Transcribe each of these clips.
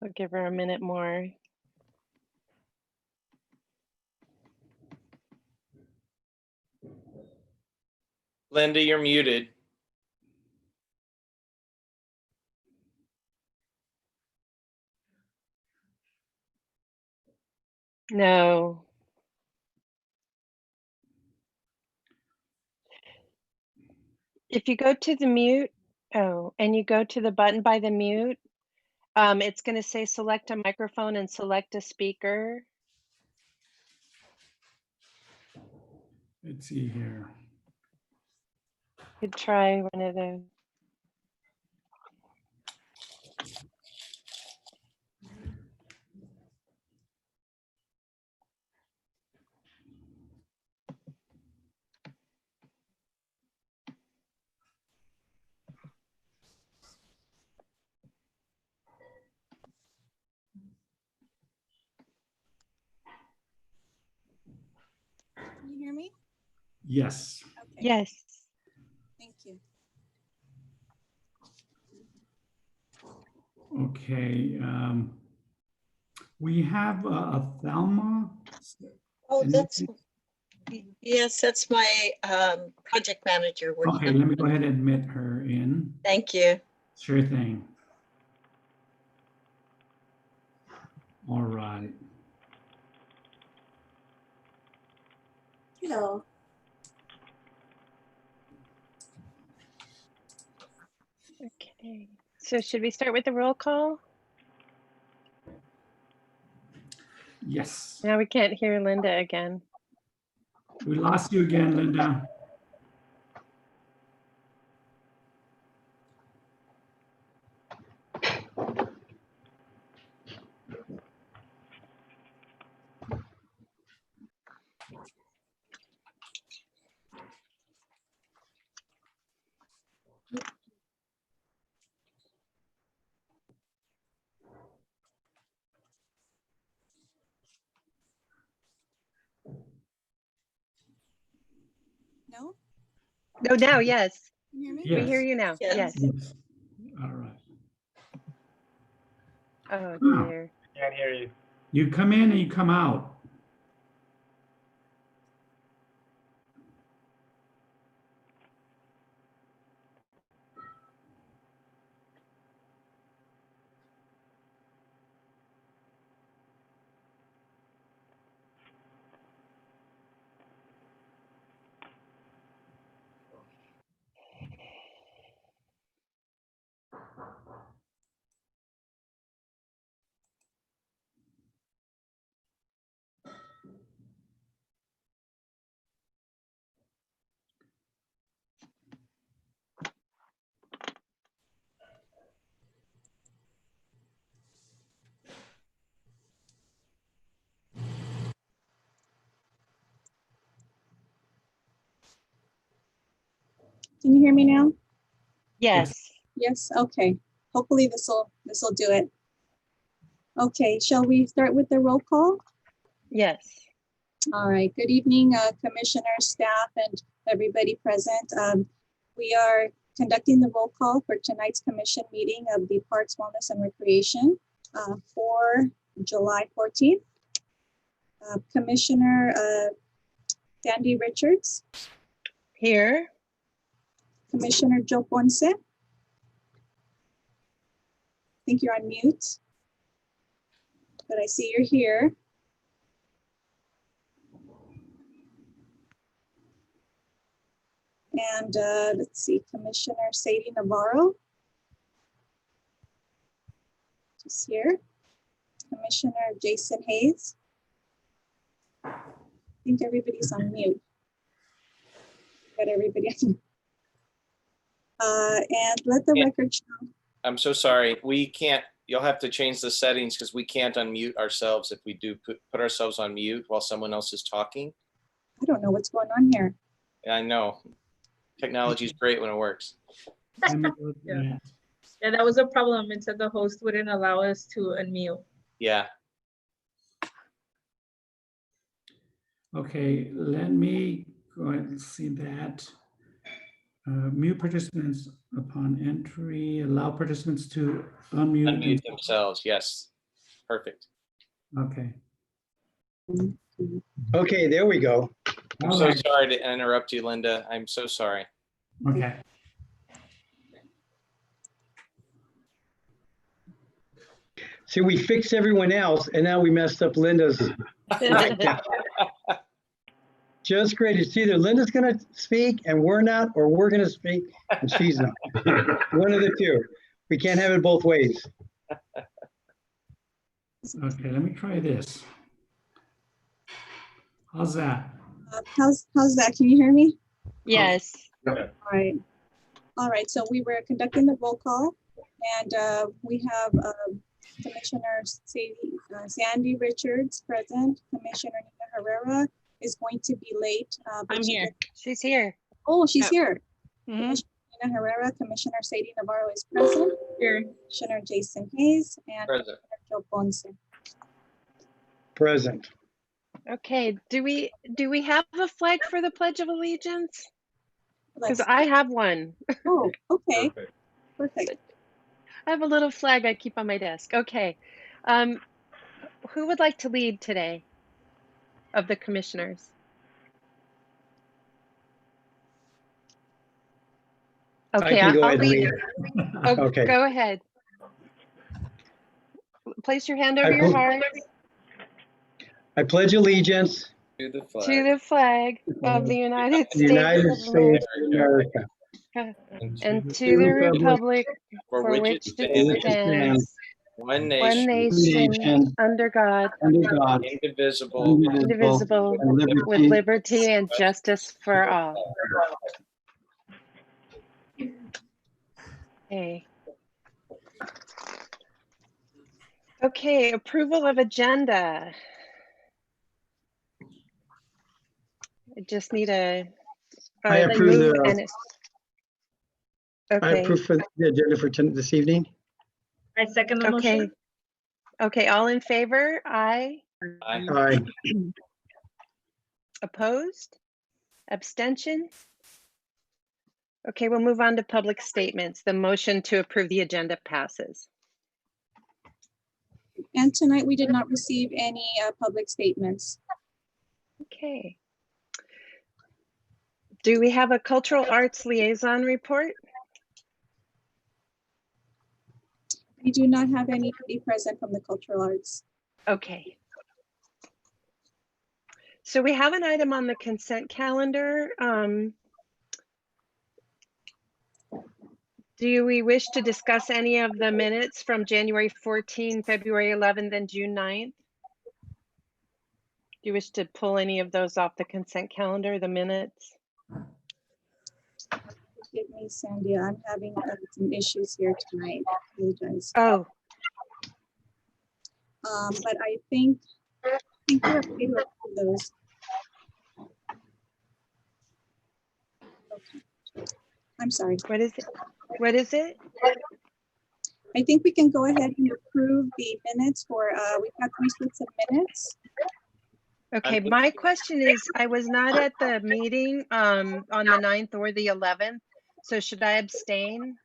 I'll give her a minute more. Linda, you're muted. No. If you go to the mute, and you go to the button by the mute, it's going to say select a microphone and select a speaker. Let's see here. You could try one of those. Can you hear me? Yes. Okay. Yes. Thank you. Okay. We have a Thelma. Oh, And that's, yes, that's my project manager. working Okay, on- let me go ahead and admit her in. Thank you. Sure thing. All right. Hello. Okay. So should we start with the roll call? Yes. Now we can't hear Linda again. We lost you again, Linda. No? No, now, yes. Can you hear me? Yes. We hear you now. Yes. Yes. Yes. All right. Oh, Huh. dear. Can't hear you. You come in and you come out. Can you hear me now? Yes. Yes, okay. Hopefully this'll do it. Okay, shall we start with the roll call? Yes. All right, good evening, commissioners, staff, and everybody present. We are conducting the roll call for tonight's commission meeting of the Parks, Wellness, and Recreation for July 14th. Commissioner Dandy Richards, Here. Commissioner Joe Ponce. I think you're on mute, but I see you're here. And let's see, Commissioner Sadie Navarro. Just here. Commissioner Jason Hayes. I think everybody's on mute. Got everybody on. And let the Yeah. record show. I'm so sorry. We can't, you'll have to change the settings because we can't unmute ourselves if we do put ourselves on mute while someone else is talking. I don't know what's going on here. I know. Technology is great when it works. Let me go to Yeah. that. Yeah, that was a problem. It said the host wouldn't allow us to unmute. Yeah. Okay, let me go ahead and see that. Mute participants upon entry, allow participants to unmute. Unmute themselves. Yes. Perfect. Okay. Okay, there we go. I'm All so right. sorry to interrupt you, Linda. I'm so sorry. Okay. See, we fixed everyone else and now we messed up Linda's. Just great. It's either Linda's going to speak and we're not, or we're going to speak and she's not. One of the two. We can't have it both ways. Okay, let me try this. How's that? How's that? Can you hear me? Yes. All right. All right. So we were conducting the roll call, and we have Commissioner Sandy Richards present. Commissioner Nina Herrera is going to be late. But I'm here. She's here. Oh, she's here. Mhm. Commissioner Nina Herrera, Commissioner Sadie Navarro is present. Here. Commissioner Jason Hayes and Present. Commissioner Joe Ponce. Present. Okay, do we have a flag for the Pledge of Allegiance? Because Let's, I have one. oh, okay. Perfect. I have a little flag I keep on my desk. Okay. Who would like to lead today of the commissioners? Okay, I can go I'll ahead and lead. lead. Oh, Okay. Go ahead. Place your hand over I your put- heart I pledge allegiance To the to flag. the flag of the United to the United States of America States of America. and to the republic For for which it it stands, stands, one one nation, nation, nation, under God, under God, indivisible, indivisible, and with liberty and justice for all. Okay. Okay, approval of agenda. I just need a. I a approve move the- and a- I Okay, approve for the agenda for this evening. I second the okay. motion. Okay, all in favor? Aye. Aye. Opposed? Abstention? Okay, we'll move on to public statements. The motion to approve the agenda passes. And tonight we did not receive any public statements. Okay. Do we have a cultural arts liaison report? We do not have anybody present from the cultural arts. Okay. So we have an item on the consent calendar. Do we wish to discuss any of the minutes from January 14, February 11th, and June 9th? Do you wish to pull any of those off the consent calendar, the minutes? Give me, Sandy, I'm having some issues here tonight. I apologize. Oh, But I think we're okay to approve those. Okay. I'm sorry. what is it? What is it? I think we can go ahead and approve the minutes for, we've got 3 sets of minutes. Okay, my question is, I was not at the meeting on the 9th or the 11th, so should I abstain?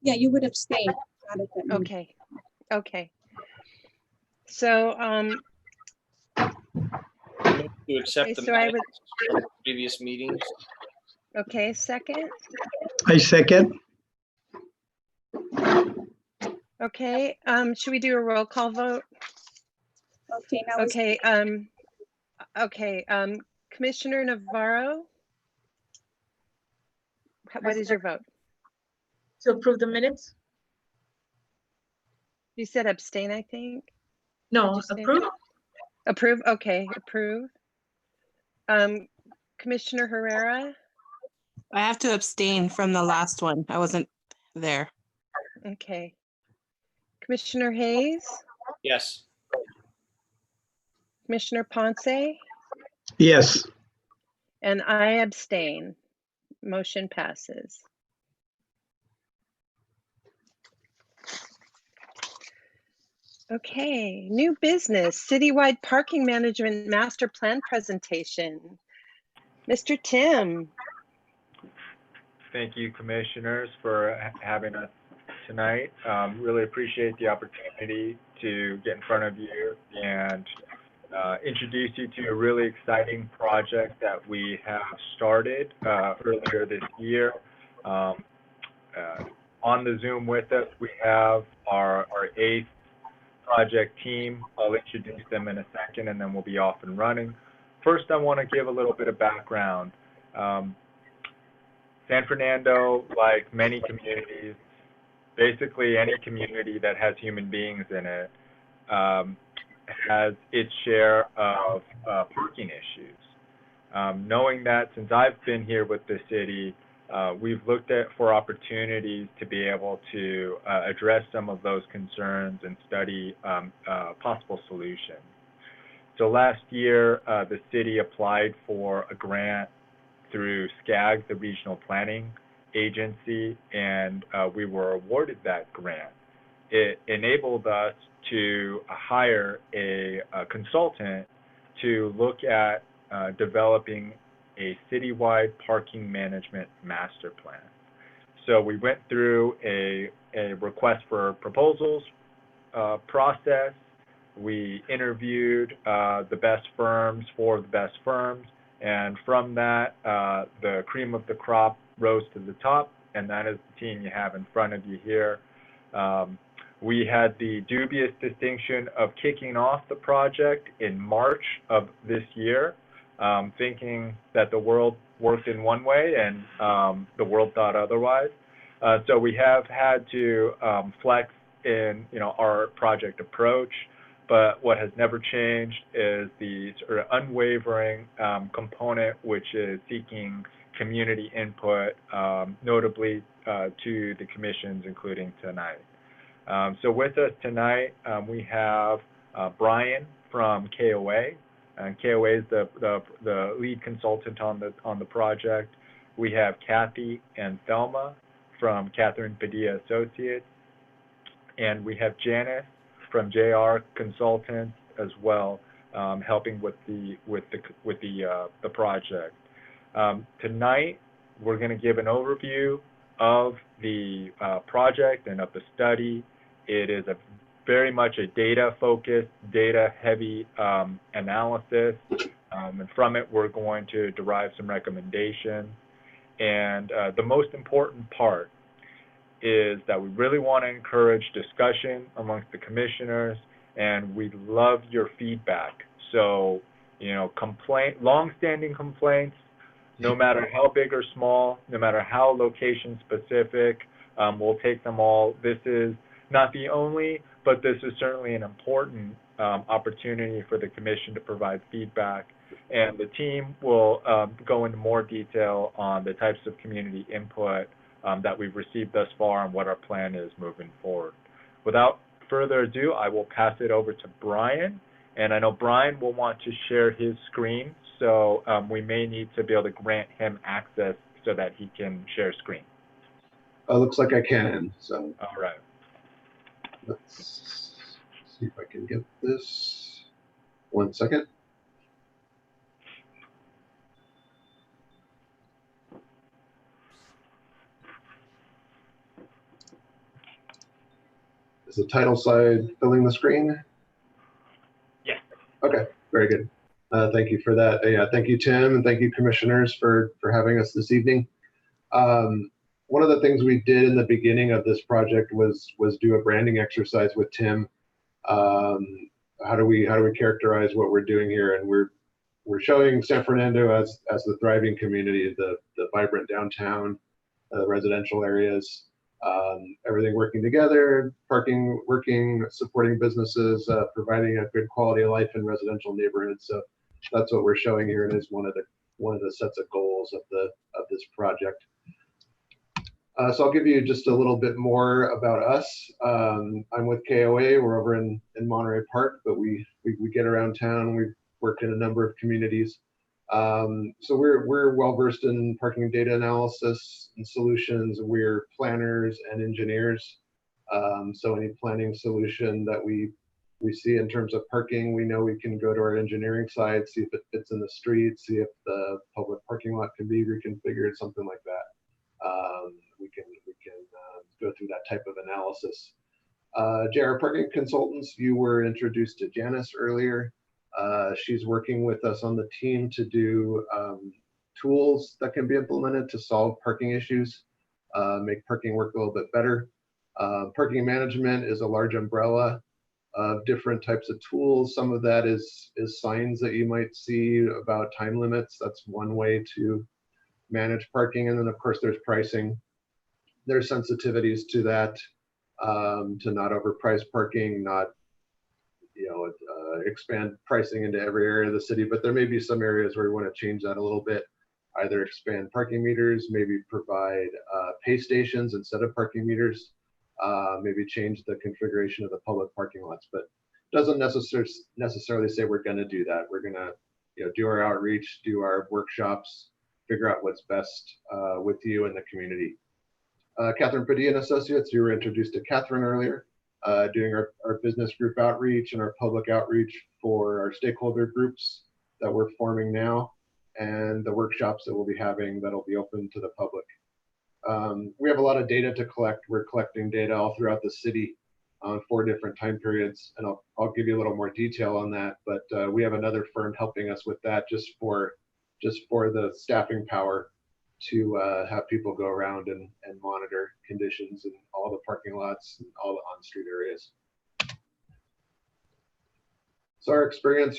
Yeah, you would abstain. Not at that meeting. Okay, okay. So, to accept the so I would, minutes from previous meetings. okay, second. I second. Okay, should we do a roll call vote? Okay, now is Okay, Commissioner Navarro? What is your vote? To approve the minutes? You said abstain, I think. No, you say? approve. Approve, okay, approve. Commissioner Herrera? I have to abstain from the last one. I wasn't there. Okay. Commissioner Hayes? Yes. Commissioner Ponce? Yes. And I abstain. Motion passes. Okay, new business, citywide parking management master plan presentation. Mr. Tim. Thank you, commissioners, for having us tonight. Really appreciate the opportunity to get in front of you and introduce you to a really exciting project that we have started earlier this year. On the Zoom with us, we have our 8th project team. I'll introduce them in a second, and then we'll be off and running. First, I want to give a little bit of background. San Fernando, like many communities, basically any community that has human beings in it, has its share of parking issues. Knowing that, since I've been here with the city, we've looked for opportunities to be able to address some of those concerns and study possible solutions. So last year, the city applied for a grant through SCAG, the Regional Planning Agency, and we were awarded that grant. It enabled us to hire a consultant to look at developing a citywide parking management master plan. So we went through a request for proposals process. We interviewed the best firms, 4 of the best firms, and from that, the cream of the crop rose to the top, and that is the team you have in front of you here. We had the dubious distinction of kicking off the project in March of this year, thinking that the world worked in one way and the world thought otherwise. So we have had to flex in our project approach, but what has never changed is the sort of unwavering component, which is seeking community input, notably to the commissions, including tonight. So with us tonight, we have Brian from KOA. And KOA is the lead consultant on the project. We have Kathy and Thelma from Catherine Padilla Associates, and we have Janice from JR Consultants as well, helping with the project. Tonight, we're going to give an overview of the project and of the study. It is very much a data-focused, data-heavy analysis, and from it, we're going to derive some recommendations. And the most important part is that we really want to encourage discussion amongst the commissioners, and we love your feedback. So, long-standing complaints, no matter how big or small, no matter how location-specific, we'll take them all. This is not the only, but this is certainly an important opportunity for the commission to provide feedback. And the team will go into more detail on the types of community input that we've received thus far and what our plan is moving forward. Without further ado, I will pass it over to Brian. And I know Brian will want to share his screen, so we may need to be able to grant him access so that he can share screen. Looks like I can. So. All right. Let's see if I can get this. 1 second. Is the title slide filling the screen? Yeah. Okay, very good. Thank you for that. Yeah, thank you, Tim, and thank you, commissioners, for having us this evening. One of the things we did in the beginning of this project was do a branding exercise with Tim. How do we characterize what we're doing here? And we're showing San Fernando as the thriving community, the vibrant downtown, residential areas, everything working together, parking, working, supporting businesses, providing a good quality of life in residential neighborhoods. So that's what we're showing here, and is one of the sets of goals of this project. So I'll give you just a little bit more about us. I'm with KOA. We're over in Monterey Park, but we get around town. We've worked in a number of communities. So we're well versed in parking data analysis and solutions. We're planners and engineers. So any planning solution that we see in terms of parking, we know we can go to our engineering side, see if it fits in the street, see if the public parking lot can be reconfigured, something like that. We can go through that type of analysis. JR Parking Consultants, you were introduced to Janice earlier. She's working with us on the team to do tools that can be implemented to solve parking issues, make parking work a little bit better. Parking management is a large umbrella of different types of tools. Some of that is signs that you might see about time limits. That's one way to manage parking. And then of course there's pricing. There's sensitivities to that, to not overprice parking, not expand pricing into every area of the city, but there may be some areas where we want to change that a little bit, either expand parking meters, maybe provide pay stations instead of parking meters, maybe change the configuration of the public parking lots, but doesn't necessarily say we're going to do that. We're going to do our outreach, do our workshops, figure out what's best with you and the community. Catherine Padilla and Associates, you were introduced to Catherine earlier, doing our business group outreach and our public outreach for our stakeholder groups that we're forming now, and the workshops that we'll be having that'll be open to the public. We have a lot of data to collect. We're collecting data all throughout the city on 4 different time periods, and I'll give you a little more detail on that, but we have another firm helping us with that just for the staffing power to have people go around and monitor conditions in all the parking lots and all the on-street areas. So our experience,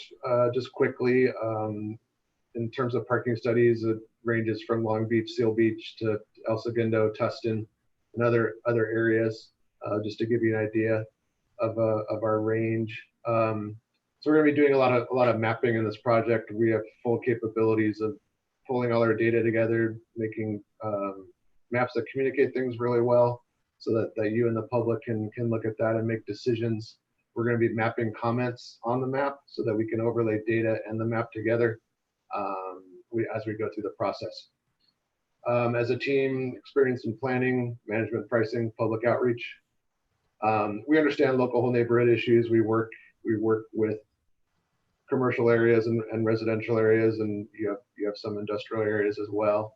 just quickly, in terms of parking studies, it ranges from Long Beach, Seal Beach to El Segundo, Tustin, and other areas, just to give you an idea of our range. So we're going to be doing a lot of mapping in this project. We have full capabilities of pulling all our data together, making maps that communicate things really well, so that you and the public can look at that and make decisions. We're going to be mapping comments on the map so that we can overlay data and the map together as we go through the process. As a team experienced in planning, management, pricing, public outreach, we understand local whole neighborhood issues. We work with commercial areas and residential areas, and you have some industrial areas as well.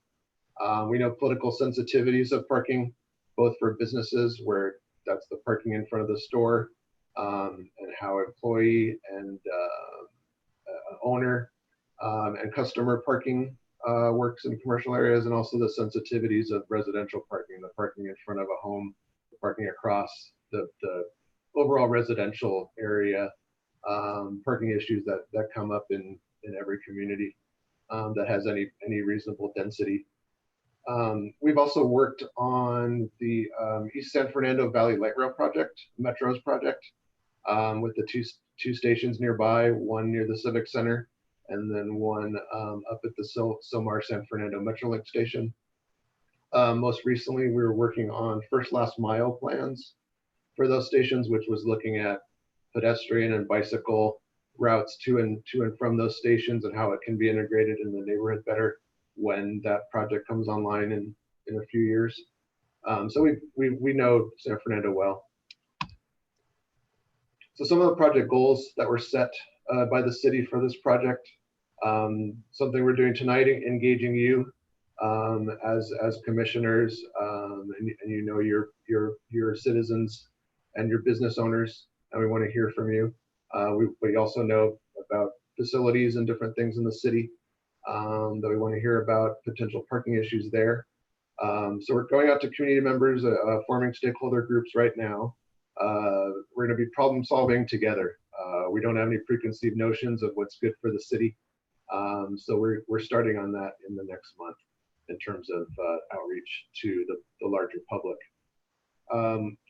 We know political sensitivities of parking, both for businesses, where that's the parking in front of the store, and how employee and owner and customer parking works in commercial areas, and also the sensitivities of residential parking, the parking in front of a home, the parking across the overall residential area, parking issues that come up in every community that has any reasonable density. We've also worked on the East San Fernando Valley Light Rail project, Metro's project, with the two stations nearby, one near the Civic Center, and then one up at the Silmar San Fernando Metrolink station. Most recently, we were working on first last mile plans for those stations, which was looking at pedestrian and bicycle routes to and from those stations and how it can be integrated in the neighborhood better when that project comes online in a few years. So we know San Fernando well. So some of the project goals that were set by the city for this project, something we're doing tonight, engaging you as commissioners, and you know your citizens and your business owners, and we want to hear from you. We also know about facilities and different things in the city that we want to hear about, potential parking issues there. So we're going out to community members, forming stakeholder groups right now. We're going to be problem solving together. We don't have any preconceived notions of what's good for the city. So we're starting on that in the next month in terms of outreach to the larger public.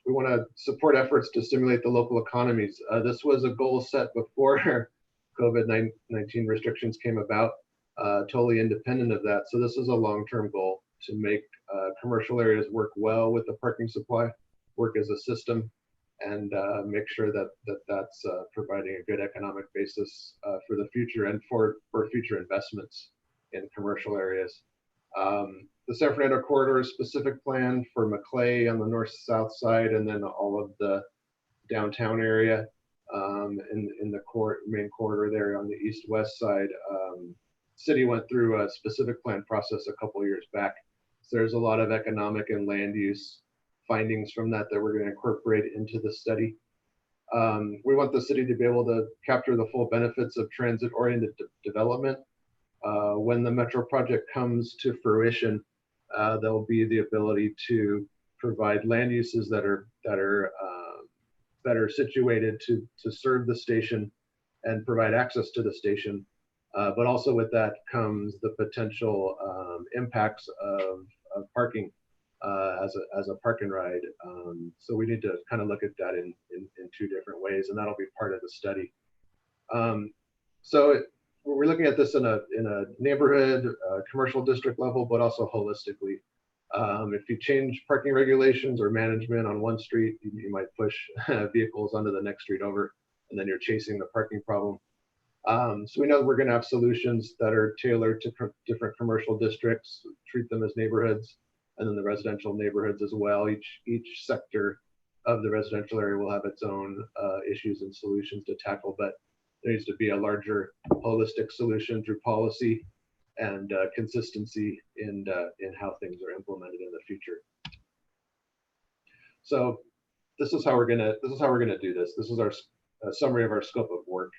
We want to support efforts to stimulate the local economies. This was a goal set before COVID-19 restrictions came about, totally independent of that. So this is a long-term goal to make commercial areas work well with the parking supply, work as a system, and make sure that's providing a good economic basis for the future and for future investments in commercial areas. The San Fernando corridor is specific plan for Maclay on the north-south side, and then all of the downtown area in the main corridor there on the east-west side. City went through a specific plan process a couple of years back. So there's a lot of economic and land use findings from that we're going to incorporate into the study. We want the city to be able to capture the full benefits of transit-oriented development. When the metro project comes to fruition, there'll be the ability to provide land uses that are better situated to serve the station and provide access to the station. But also with that comes the potential impacts of parking as a park and ride. So we need to kind of look at that in two different ways, and that'll be part of the study. We're looking at this in a neighborhood, commercial district level, but also holistically. If you change parking regulations or management on one street, you might push vehicles onto the next street over, and then you're chasing the parking problem. So we know we're going to have solutions that are tailored to different commercial districts, treat them as neighborhoods, and then the residential neighborhoods as well. Each sector of the residential area will have its own issues and solutions to tackle, but there needs to be a larger holistic solution through policy and consistency in how things are implemented in the future. So this is how we're gonna do this. This is our summary of our scope of work.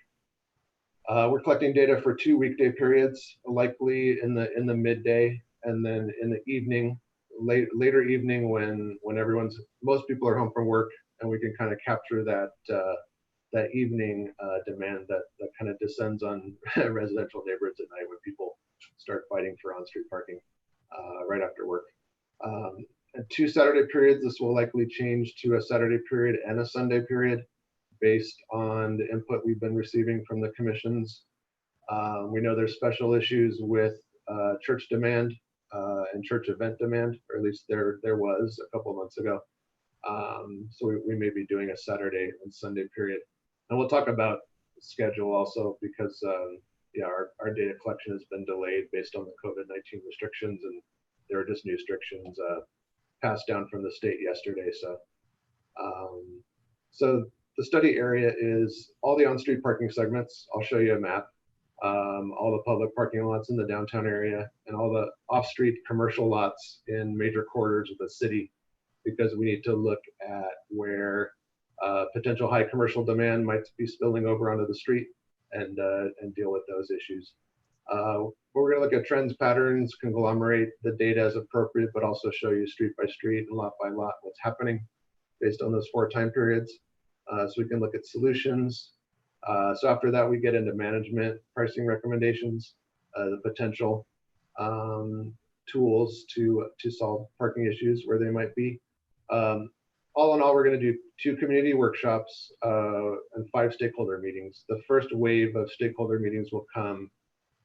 We're collecting data for 2 weekday periods, likely in the midday, and then in the evening, later evening when most people are home from work, and we can kind of capture that evening demand that kind of descends on residential neighborhoods at night when people start fighting for on-street parking right after work. And 2 Saturday periods, this will likely change to a Saturday period and a Sunday period based on the input we've been receiving from the commissions. We know there's special issues with church demand and church event demand, or at least there was a couple of months ago. So we may be doing a Saturday and Sunday period. And we'll talk about schedule also because yeah, our data collection has been delayed based on the COVID-19 restrictions, and there are just new restrictions passed down from the state yesterday. So the study area is all the on-street parking segments. I'll show you a map. All the public parking lots in the downtown area and all the off-street commercial lots in major corridors of the city, because we need to look at where potential high commercial demand might be spilling over onto the street and deal with those issues. We're going to look at trends, patterns, conglomerate the data as appropriate, but also show you street by street and lot by lot what's happening based on those 4 time periods. So we can look at solutions. So after that, we get into management, pricing recommendations, the potential tools to solve parking issues where they might be. All in all, we're going to do 2 community workshops and 5 stakeholder meetings. The first wave of stakeholder meetings will come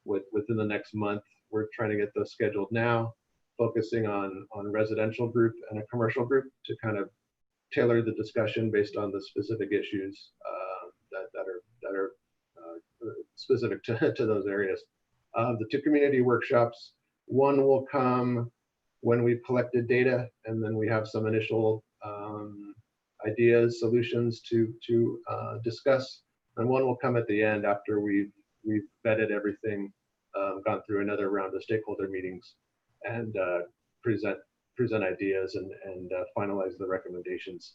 within the next month. We're trying to get those scheduled now, focusing on residential group and a commercial group to kind of tailor the discussion based on the specific issues that are specific to those areas. The 2 community workshops, one will come when we've collected data, and then we have some initial ideas, solutions to discuss, and one will come at the end after we've vetted everything, gone through another round of stakeholder meetings, and present ideas and finalize the recommendations.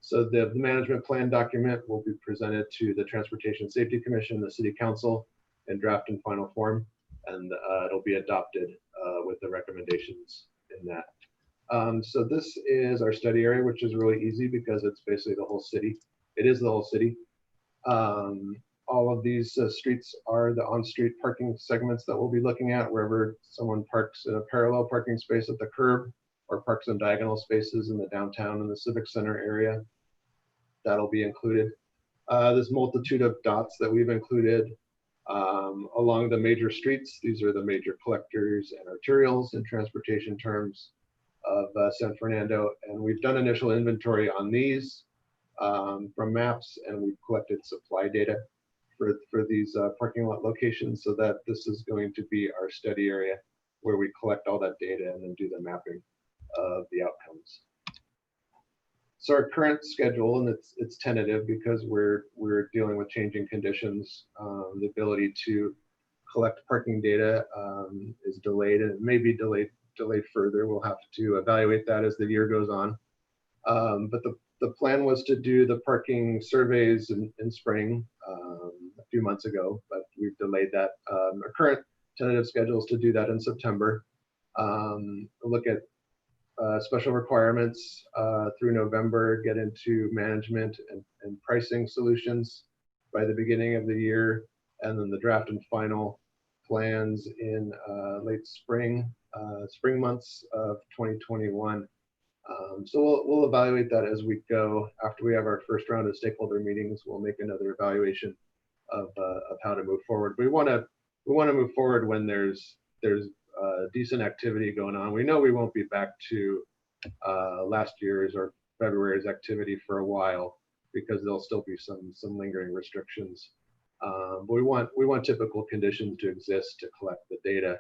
So the management plan document will be presented to the Transportation Safety Commission, the City Council, in draft and final form, and it'll be adopted with the recommendations in that. So this is our study area, which is really easy because it's basically the whole city. It is the whole city. All of these streets are the on-street parking segments that we'll be looking at, wherever someone parks in a parallel parking space at the curb or parks in diagonal spaces in the downtown and the civic center area. That'll be included. This multitude of dots that we've included along the major streets. These are the major collectors and arterials in transportation terms of San Fernando. And we've done initial inventory on these from maps, and we've collected supply data for these parking lot locations, so that this is going to be our study area where we collect all that data and then do the mapping of the outcomes. So our current schedule, and it's tentative because we're dealing with changing conditions. The ability to collect parking data is delayed, and it may be delayed further. We'll have to evaluate that as the year goes on. But the plan was to do the parking surveys in spring a few months ago, but we've delayed that. Our current tentative schedule is to do that in September. Look at special requirements through November, get into management and pricing solutions by the beginning of the year, and then the draft and final plans in late spring months of 2021. So we'll evaluate that as we go. After we have our first round of stakeholder meetings, we'll make another evaluation of how to move forward. We want to move forward when there's decent activity going on. We know we won't be back to last year's or February's activity for a while because there'll still be some lingering restrictions. But we want typical conditions to exist to collect the data,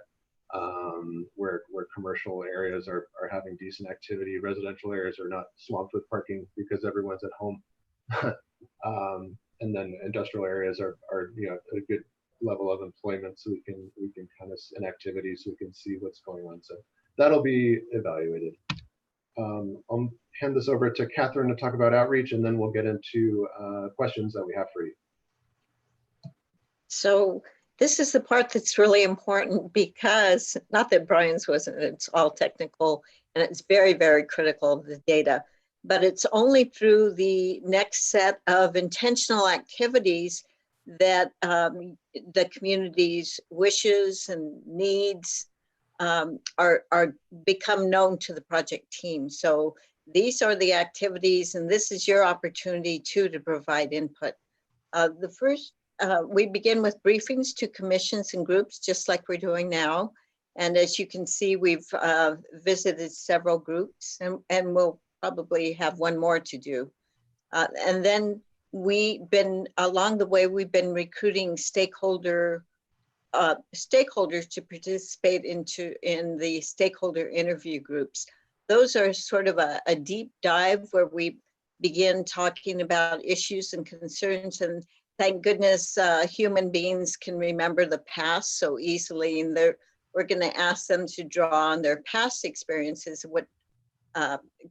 where commercial areas are having decent activity, residential areas are not swamped with parking because everyone's at home, and then industrial areas are at a good level of employment, so we can kind of in activity, so we can see what's going on. So that'll be evaluated. I'll hand this over to Catherine to talk about outreach, and then we'll get into questions that we have for you. So this is the part that's really important, because not that Brian's wasn't, it's all technical and it's very, very critical of the data, but it's only through the next set of intentional activities that the community's wishes and needs are become known to the project team. So these are the activities, and this is your opportunity too to provide input. The first, we begin with briefings to commissions and groups, just like we're doing now. And as you can see, we've visited several groups, and we'll probably have one more to do. And then along the way, we've been recruiting stakeholders to participate in the stakeholder interview groups. Those are sort of a deep dive where we begin talking about issues and concerns, and thank goodness human beings can remember the past so easily, and we're going to ask them to draw on their past experiences of what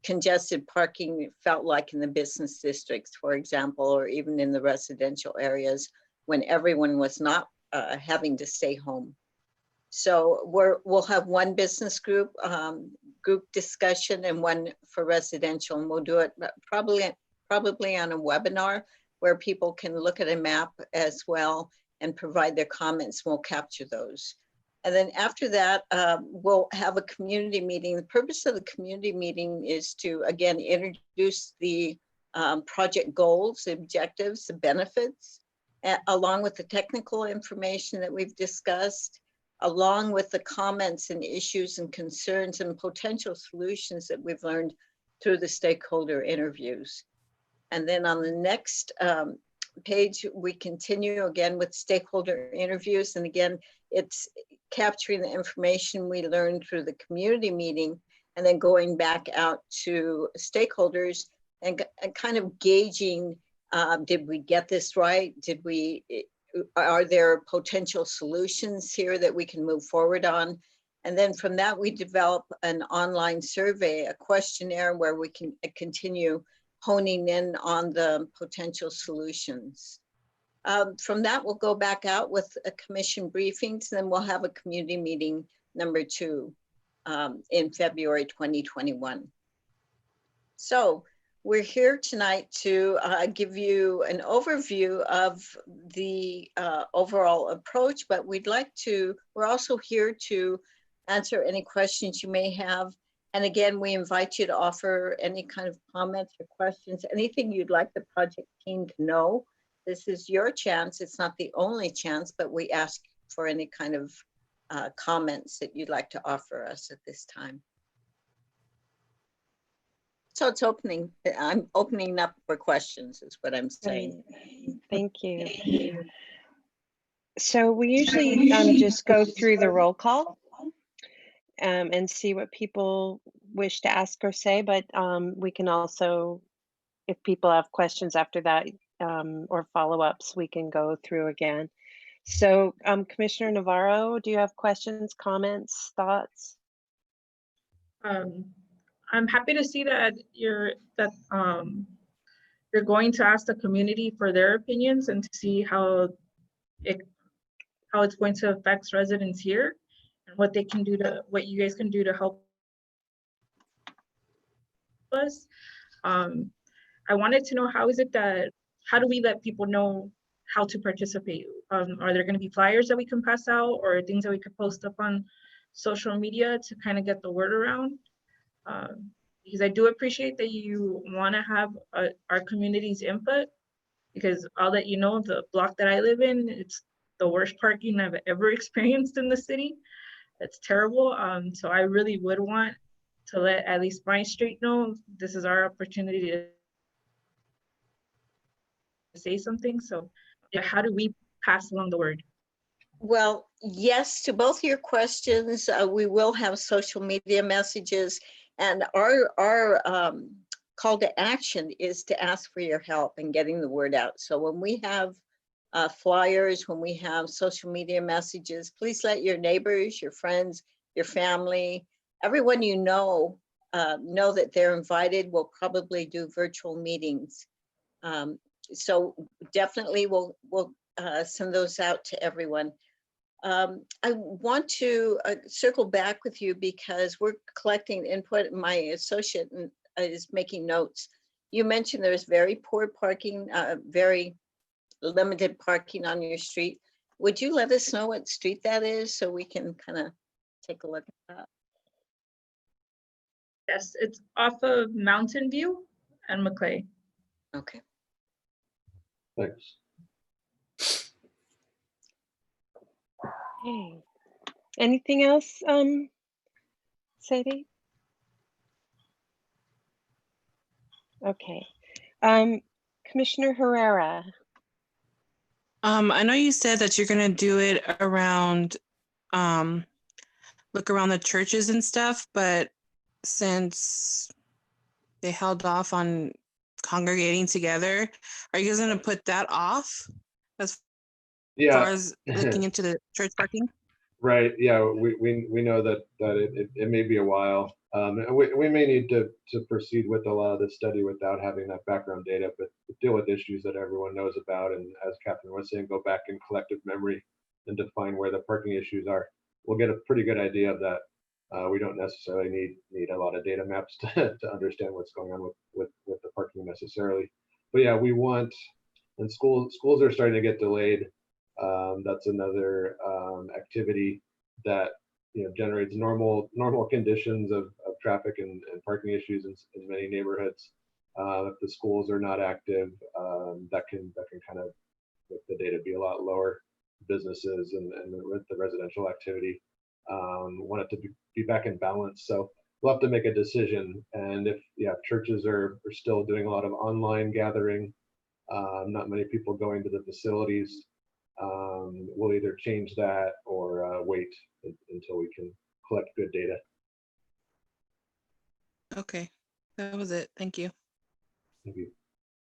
congested parking felt like in the business districts, for example, or even in the residential areas when everyone was not having to stay home. So we'll have one business group discussion and one for residential, and we'll do it probably on a webinar where people can look at a map as well and provide their comments. We'll capture those. And then after that, we'll have a community meeting. The purpose of the community meeting is to, again, introduce the project goals, the objectives, the benefits, along with the technical information that we've discussed, along with the comments and issues and concerns and potential solutions that we've learned through the stakeholder interviews. And then on the next page, we continue again with stakeholder interviews. And again, it's capturing the information we learned through the community meeting and then going back out to stakeholders and kind of gauging, did we get this right? Are there potential solutions here that we can move forward on? And then from that, we develop an online survey, a questionnaire where we can continue honing in on the potential solutions. From that, we'll go back out with a commission briefings, then we'll have a community meeting number 2 in February 2021. So we're here tonight to give you an overview of the overall approach, but we're also here to answer any questions you may have. And again, we invite you to offer any kind of comments or questions, anything you'd like the project team to know. This is your chance. It's not the only chance, but we ask for any kind of comments that you'd like to offer us at this time. So it's opening. I'm opening up for questions is what I'm saying. Thank you. So we usually just go through the roll call and see what people wish to ask or say, but we can also, if people have questions after that or follow-ups, we can go through again. So Commissioner Navarro, do you have questions, comments, thoughts? I'm happy to see that you're going to ask the community for their opinions and to see how it's going to affect residents here and what you guys can do to help us. I wanted to know how do we let people know how to participate? Are there going to be flyers that we can pass out or things that we could post up on social media to kind of get the word around? Because I do appreciate that you want to have our community's input, because I'll let you know, the block that I live in, it's the worst parking I've ever experienced in the city. It's terrible. So I really would want to let at least my street know this is our opportunity to say something. So yeah, how do we pass along the word? Well, yes, to both your questions, we will have social media messages, and our call to action is to ask for your help in getting the word out. So when we have flyers, when we have social media messages, please let your neighbors, your friends, your family, everyone you know that they're invited. We'll probably do virtual meetings. So definitely we'll send those out to everyone. I want to circle back with you because we're collecting input. My associate is making notes. You mentioned there's very poor parking, very limited parking on your street. Would you let us know what street that is so we can kind of take a look at that? Yes, it's off of Mountain View and McClay. Okay. Thanks. Okay. Anything else, Sadie? Okay. Commissioner Herrera. I know you said that you're gonna do it around, look around the churches and stuff, but since they held off on congregating together, are you guys gonna put that off as far as looking into the church parking? Right. Yeah, we know that it may be a while. And we may need to proceed with a lot of this study without having that background data, but deal with issues that everyone knows about. And as Catherine was saying, go back in collective memory and define where the parking issues are. We'll get a pretty good idea of that. We don't necessarily need a lot of data maps to understand what's going on with the parking necessarily. But yeah, we want, and schools are starting to get delayed. That's another activity that generates normal conditions of traffic and parking issues in many neighborhoods. If the schools are not active, that can kind of, with the data, be a lot lower. Businesses and with the residential activity want it to be back in balance. So we'll have to make a decision. And if churches are still doing a lot of online gathering, not many people going to the facilities, we'll either change that or wait until we can collect good data. Okay, that was it. Thank you. Thank you.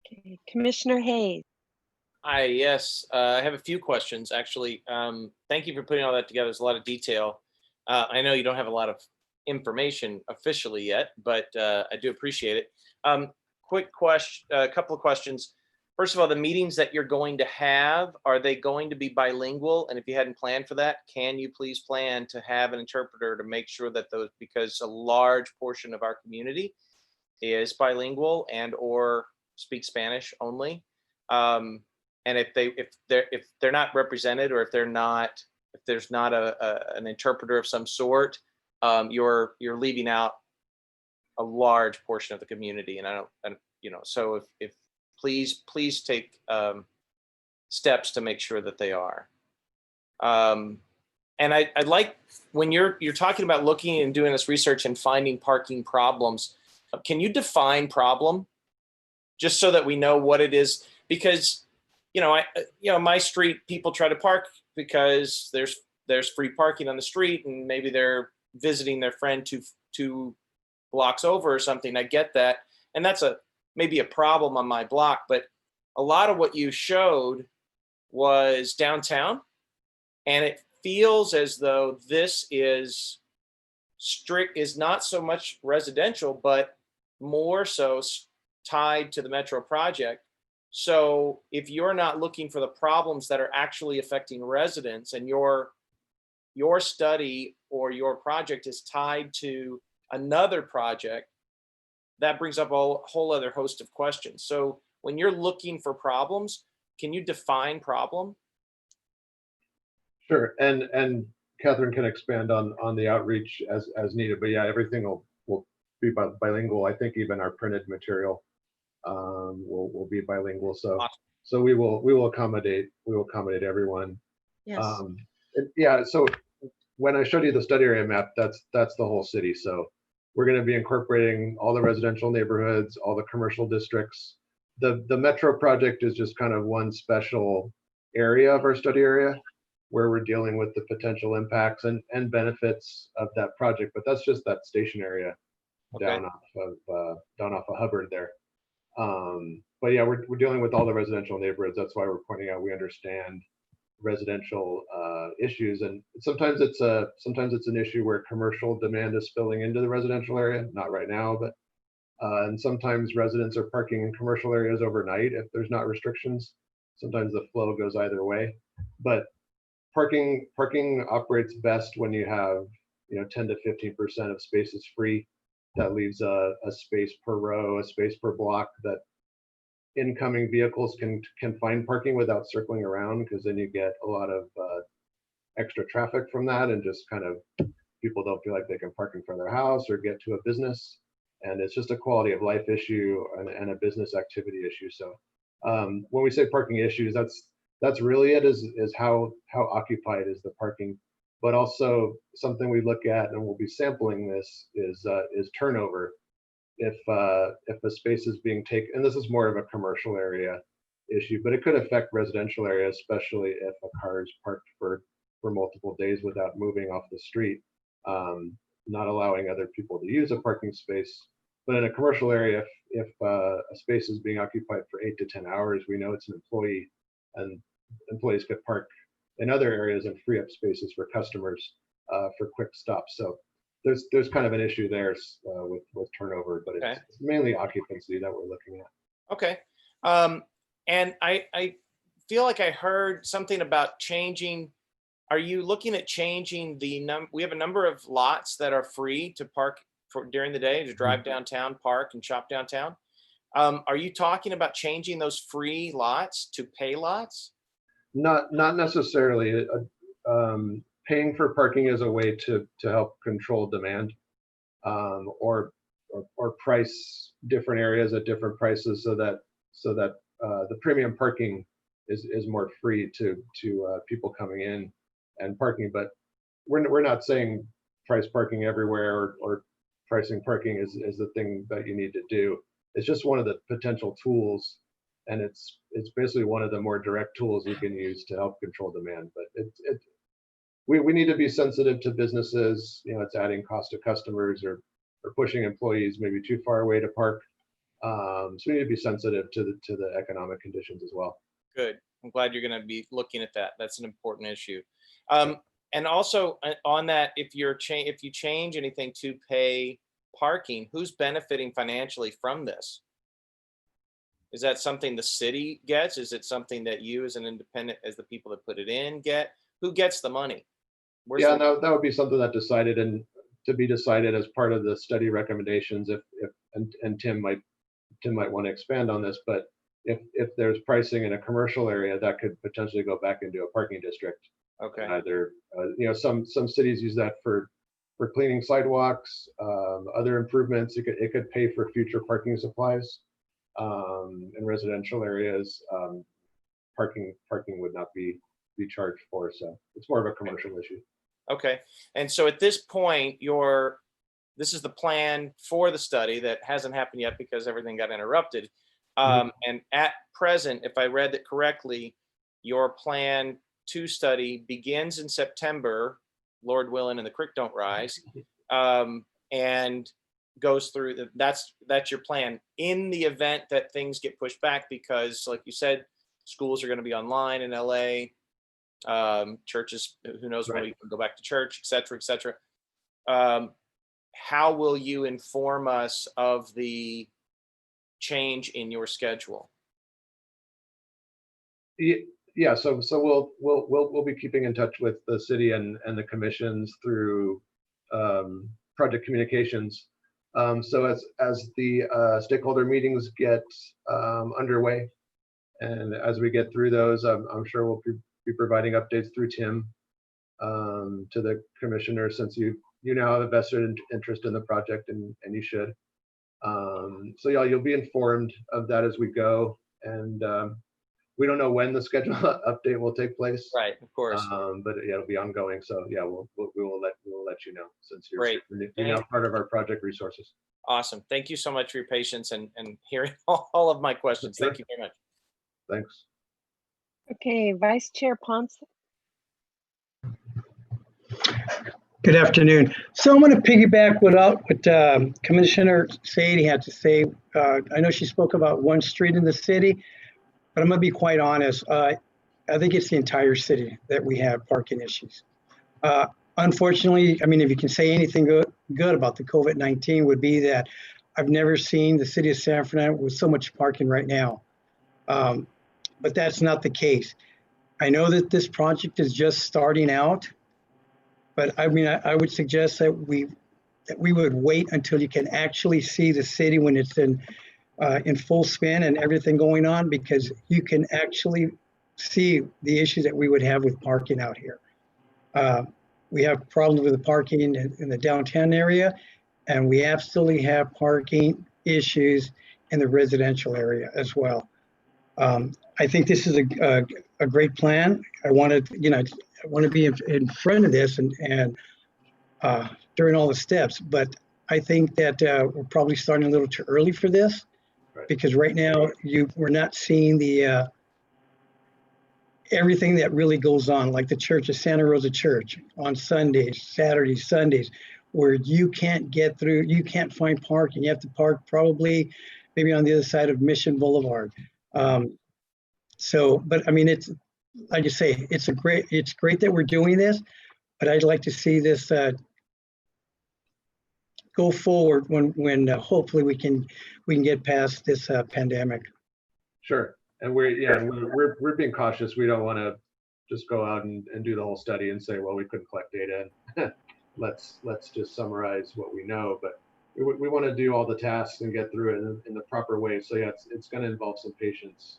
Okay. Commissioner Hayes. Hi, yes, I have a few questions, actually. Thank you for putting all that together. There's a lot of detail. I know you don't have a lot of information officially yet, but I do appreciate it. Quick question, a couple of questions. First of all, the meetings that you're going to have, are they going to be bilingual? And if you hadn't planned for that, can you please plan to have an interpreter to make sure that those, because a large portion of our community is bilingual and or speak Spanish only. And if they're not represented, or if there's not an interpreter of some sort, you're leaving out a large portion of the community. And so if please take steps to make sure that they are. And I'd like, when you're talking about looking and doing this research and finding parking problems, can you define problem, just so that we know what it is? Because my street, people try to park because there's free parking on the street, and maybe they're visiting their friend two blocks over or something. I get that, and that's maybe a problem on my block. But a lot of what you showed was downtown, and it feels as though this is strict, is not so much residential, but more so tied to the metro project. So if you're not looking for the problems that are actually affecting residents, and your study or your project is tied to another project, that brings up a whole other host of questions. So when you're looking for problems, can you define problem? Sure, and Catherine can expand on the outreach as needed, but yeah, everything will be bilingual. I think even our printed material will be bilingual. So Awesome. so we will accommodate everyone. Yes. Yeah. So when I showed you the study area map, that's the whole city. So we're going to be incorporating all the residential neighborhoods, all the commercial districts. The metro project is just kind of one special area of our study area where we're dealing with the potential impacts and benefits of that project. But that's just that station area down off of Hubbard there. But yeah, we're dealing with all the residential neighborhoods. That's why we're pointing out we understand residential issues, and sometimes it's an issue where commercial demand is spilling into the residential area. Not right now, but and sometimes residents are parking in commercial areas overnight if there's not restrictions. Sometimes the flow goes either way, but parking operates best when you have 10 to 15% of spaces free. That leaves a space per row, a space per block that incoming vehicles can find parking without circling around, because then you get a lot of extra traffic from that, and just kind of people don't feel like they can park in front of their house or get to a business, and it's just a quality of life issue and a business activity issue. So when we say parking issues, that's really it, is how occupied is the parking. But also something we look at, and we'll be sampling this, is turnover. If a space is being taken, and this is more of a commercial area issue, but it could affect residential areas, especially if a car is parked for multiple days without moving off the street, not allowing other people to use a parking space. But in a commercial area, if a space is being occupied for 8 to 10 hours, we know it's an employee, and employees could park in other areas and free up spaces for customers for quick stops. So there's kind of an issue there with turnover, but it's mainly occupancy that we're looking at. Okay. And I feel like I heard something about changing. Are you looking at changing we have a number of lots that are free to park during the day, to drive downtown, park and shop downtown. Are you talking about changing those free lots to pay lots? Not necessarily. Paying for parking is a way to help control demand, or price different areas at different prices, so that the premium parking is more free to people coming in and parking. But we're not saying price parking everywhere, or pricing parking is the thing that you need to do. It's just one of the potential tools, and it's basically one of the more direct tools you can use to help control demand. But we need to be sensitive to businesses. It's adding cost to customers, or pushing employees maybe too far away to park. So we need to be sensitive to the economic conditions as well. Good. I'm glad you're going to be looking at that. That's an important issue. And also on that, if you change anything to pay parking, who's benefiting financially from this? Is that something the city gets? Is it something that you as an independent, as the people that put it in, get? Who gets the money? That would be something that decided, and to be decided as part of the study recommendations. And Tim might want to expand on this, but if there's pricing in a commercial area, that could potentially go back into a parking district. Okay. Either some cities use that for cleaning sidewalks, other improvements. It could pay for future parking supplies. In residential areas, parking would not be charged for, so it's more of a commercial issue. Okay. And so at this point, this is the plan for the study that hasn't happened yet because everything got interrupted. And at present, if I read it correctly, your plan to study begins in September, Lord willing, and the creek don't rise, and goes through that's your plan in the event that things get pushed back, because like you said, schools are going to be online in LA, churches, who knows when we can go back to church, et cetera, et cetera. how will you inform us of the change in your schedule? Yeah, so we'll be keeping in touch with the city and the commissions through project communications. So as the stakeholder meetings get underway, and as we get through those, I'm sure we'll be providing updates through Tim to the commissioner, since you now have a vested interest in the project, and you should. So yeah, you'll be informed of that as we go, and we don't know when the schedule update will take place. Right, of course. But yeah, it'll be ongoing. So yeah, we will let you know, since you're Great. you're now part of our project resources. Awesome. Thank you so much for your patience and hearing all of my questions. Sure. Thank you very much. Thanks. Okay, Vice Chair Ponce. Good afternoon. So I'm going to piggyback what Commissioner Sadie had to say. I know she spoke about one street in the city, but I'm going to be quite honest. I think it's the entire city that we have parking issues. Unfortunately, I mean, if you can say anything good about the COVID-19, would be that I've never seen the city of San Fernando with so much parking right now. But that's not the case. I know that this project is just starting out, but I mean, I would suggest that we would wait until you can actually see the city when it's in full spin and everything going on, because you can actually see the issues that we would have with parking out here. We have problems with the parking in the downtown area, and we absolutely have parking issues in the residential area as well. I think this is a great plan. I want to be in front of this and during all the steps, but I think that we're probably starting a little too early for this, Right. Because right now we're not seeing the everything that really goes on, like the Church of Santa Rosa Church on Sundays, Saturdays, Sundays, where you can't get through, you can't find parking. You have to park probably maybe on the other side of Mission Boulevard. But I mean, it's like you say, it's great that we're doing this, but I'd like to see this go forward when hopefully we can get past this pandemic. Sure. And we're being cautious. We don't want to just go out and do the whole study and say, well, we couldn't collect data, and let's just summarize what we know. But we want to do all the tasks and get through it in the proper way. So yeah, it's going to involve some patience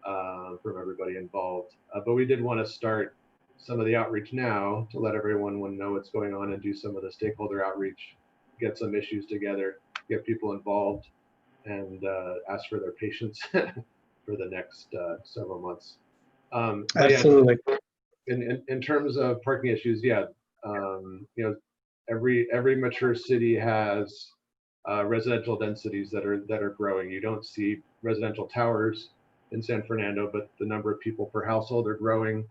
from everybody involved. But we did want to start some of the outreach now to let everyone know what's going on and do some of the stakeholder outreach, get some issues together, get people involved, and ask for their patience for the next several months. Absolutely. Yeah, in terms of parking issues, yeah, every mature city has residential densities that are growing. You don't see residential towers in San Fernando, but the number of people per household are growing.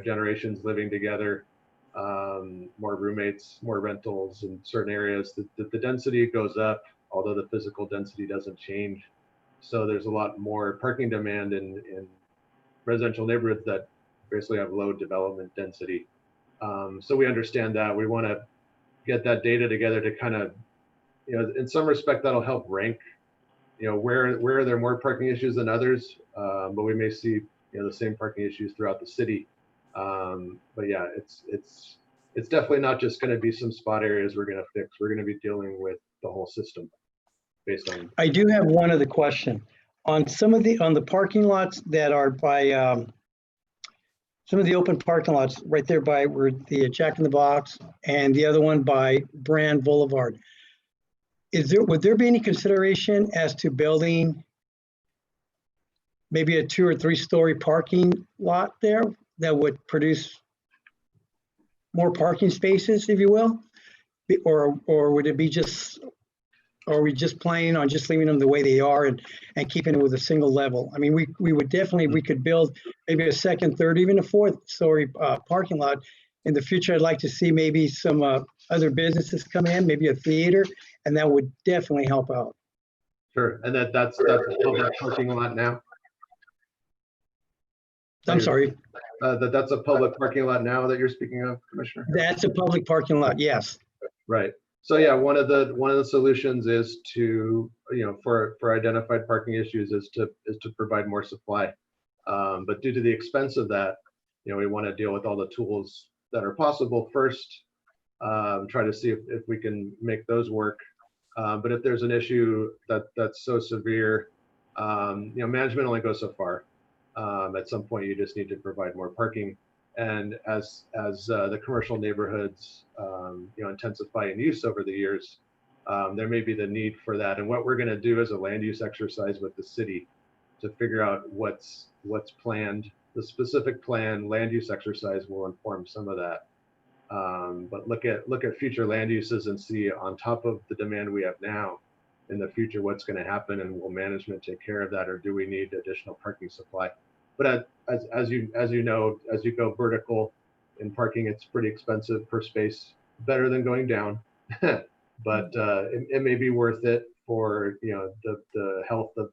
Generations living together, more roommates, more rentals in certain areas. The density goes up, although the physical density doesn't change. So there's a lot more parking demand in residential neighborhoods that basically have low development density. So we understand that. We want to get that data together to kind of, in some respect, that'll help rank, where are there more parking issues than others, but we may see, the same parking issues throughout the city. But yeah, it's definitely not just going to be some spot areas we're going to fix. We're going to be dealing with the whole system. Based on. I do have one other question on on the parking lots that are by some of the open parking lots right there by where the Jack in the Box and the other one by Brand Boulevard. Would there be any consideration as to building maybe a 2 or 3 story parking lot there that would produce more parking spaces, if you will, or would it be just? Or are we just planning on just leaving them the way they are and keeping it with a single level? I mean, we would definitely, we could build maybe a 2nd, 3rd, even a 4th story parking lot. In the future, I'd like to see maybe some other businesses come in, maybe a theater, and that would definitely help out. Sure, and that's a public parking lot now? I'm sorry? That's a public parking lot now that you're speaking of, Commissioner? That's a public parking lot, yes. Right. So yeah, one of the solutions is to, for identified parking issues is to provide more supply. But due to the expense of that, we want to deal with all the tools that are possible first. Try to see if we can make those work. But if there's an issue that's so severe, management only goes so far. At some point, you just need to provide more parking. And as the commercial neighborhoods, intensify in use over the years, there may be the need for that. And what we're going to do as a land use exercise with the city to figure out what's planned. The specific plan land use exercise will inform some of that. But look at future land uses and see, on top of the demand we have now, in the future, what's going to happen, and will management take care of that, or do we need additional parking supply? But as you know, as you go vertical in parking, it's pretty expensive per space. Better than going down, but it may be worth it for the health of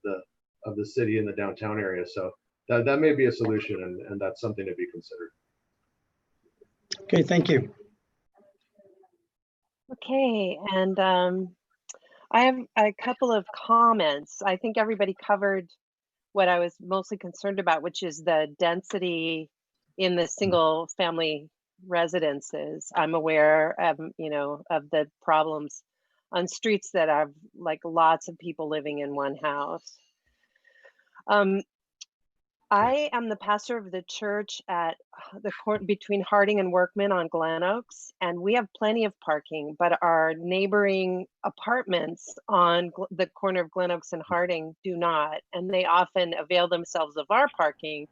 the city and the downtown area. So that may be a solution, and that's something to be considered. Okay, thank you. Okay, and I have a couple of comments. I think everybody covered what I was mostly concerned about, which is the density in the single family residences. I'm aware of, of the problems on streets that have like lots of people living in one house. I am the pastor of the church at the court between Harding and Workman on Glen Oaks, and we have plenty of parking, but our neighboring apartments on the corner of Glen Oaks and Harding do not, and they often avail themselves of our parking,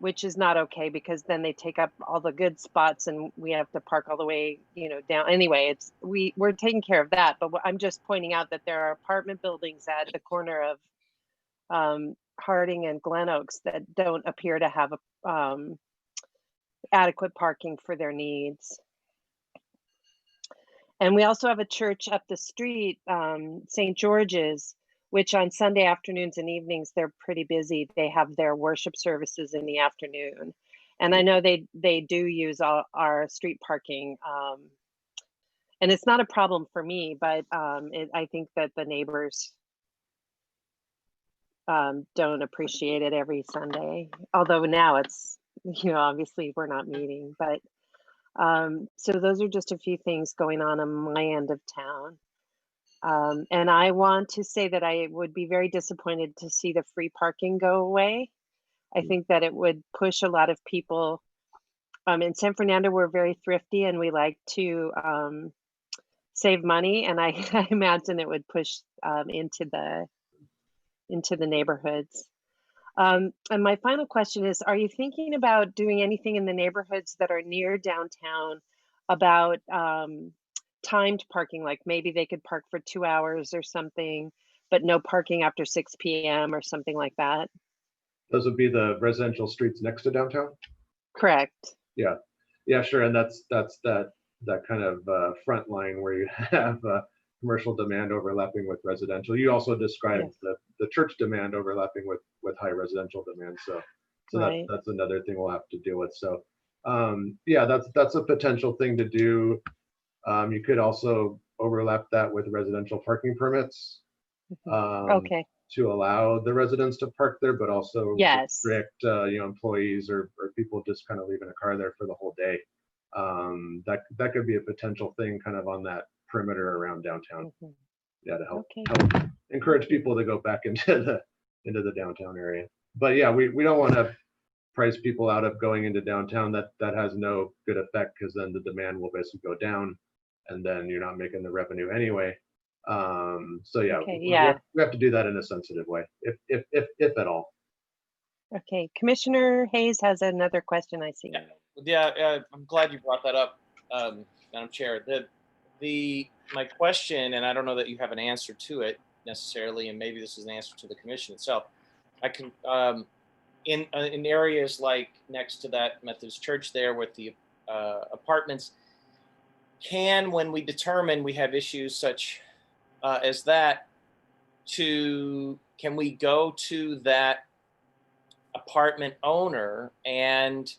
which is not okay, because then they take up all the good spots and we have to park all the way, down. Anyway, we're taking care of that, but I'm just pointing out that there are apartment buildings at the corner of Harding and Glen Oaks that don't appear to have adequate parking for their needs. And we also have a church up the street, St. George's, which on Sunday afternoons and evenings, they're pretty busy. They have their worship services in the afternoon. And I know they do use our street parking. And it's not a problem for me, but I think that the neighbors don't appreciate it every Sunday, although now it's, obviously we're not meeting, but so those are just a few things going on my end of town. And I want to say that I would be very disappointed to see the free parking go away. I think that it would push a lot of people. In San Fernando, we're very thrifty and we like to save money, and I imagine it would push into the neighborhoods. And my final question is, are you thinking about doing anything in the neighborhoods that are near downtown about timed parking? Like maybe they could park for 2 hours or something, but no parking after 6 p.m. or something like that? Those would be the residential streets next to downtown? Correct. Yeah, sure. And that's that kind of front line where you have commercial demand overlapping with residential. You also described the church demand overlapping with high residential demand. So right. that's another thing we'll have to deal with. So yeah, that's a potential thing to do. You could also overlap that with residential parking permits. Okay. To allow the residents to park there, but also restrict employees or people just kind of leaving a car there for the whole day. That could be a potential thing kind of on that perimeter around downtown. To help encourage people to go back into the downtown area. But yeah, we don't want to price people out of going into downtown. That has no good effect, because then the demand will basically go down and then you're not making the revenue anyway. So yeah, we have to do that in a sensitive way, if at all. Okay, Commissioner Hayes has another question, I see. Yeah, I'm glad you brought that up, Madam Chair. My question, and I don't know that you have an answer to it necessarily, and maybe this is an answer to the commission itself. I can in areas like next to that Methodist church there with the apartments, when we determine we have issues such as that, can we go to that apartment owner and,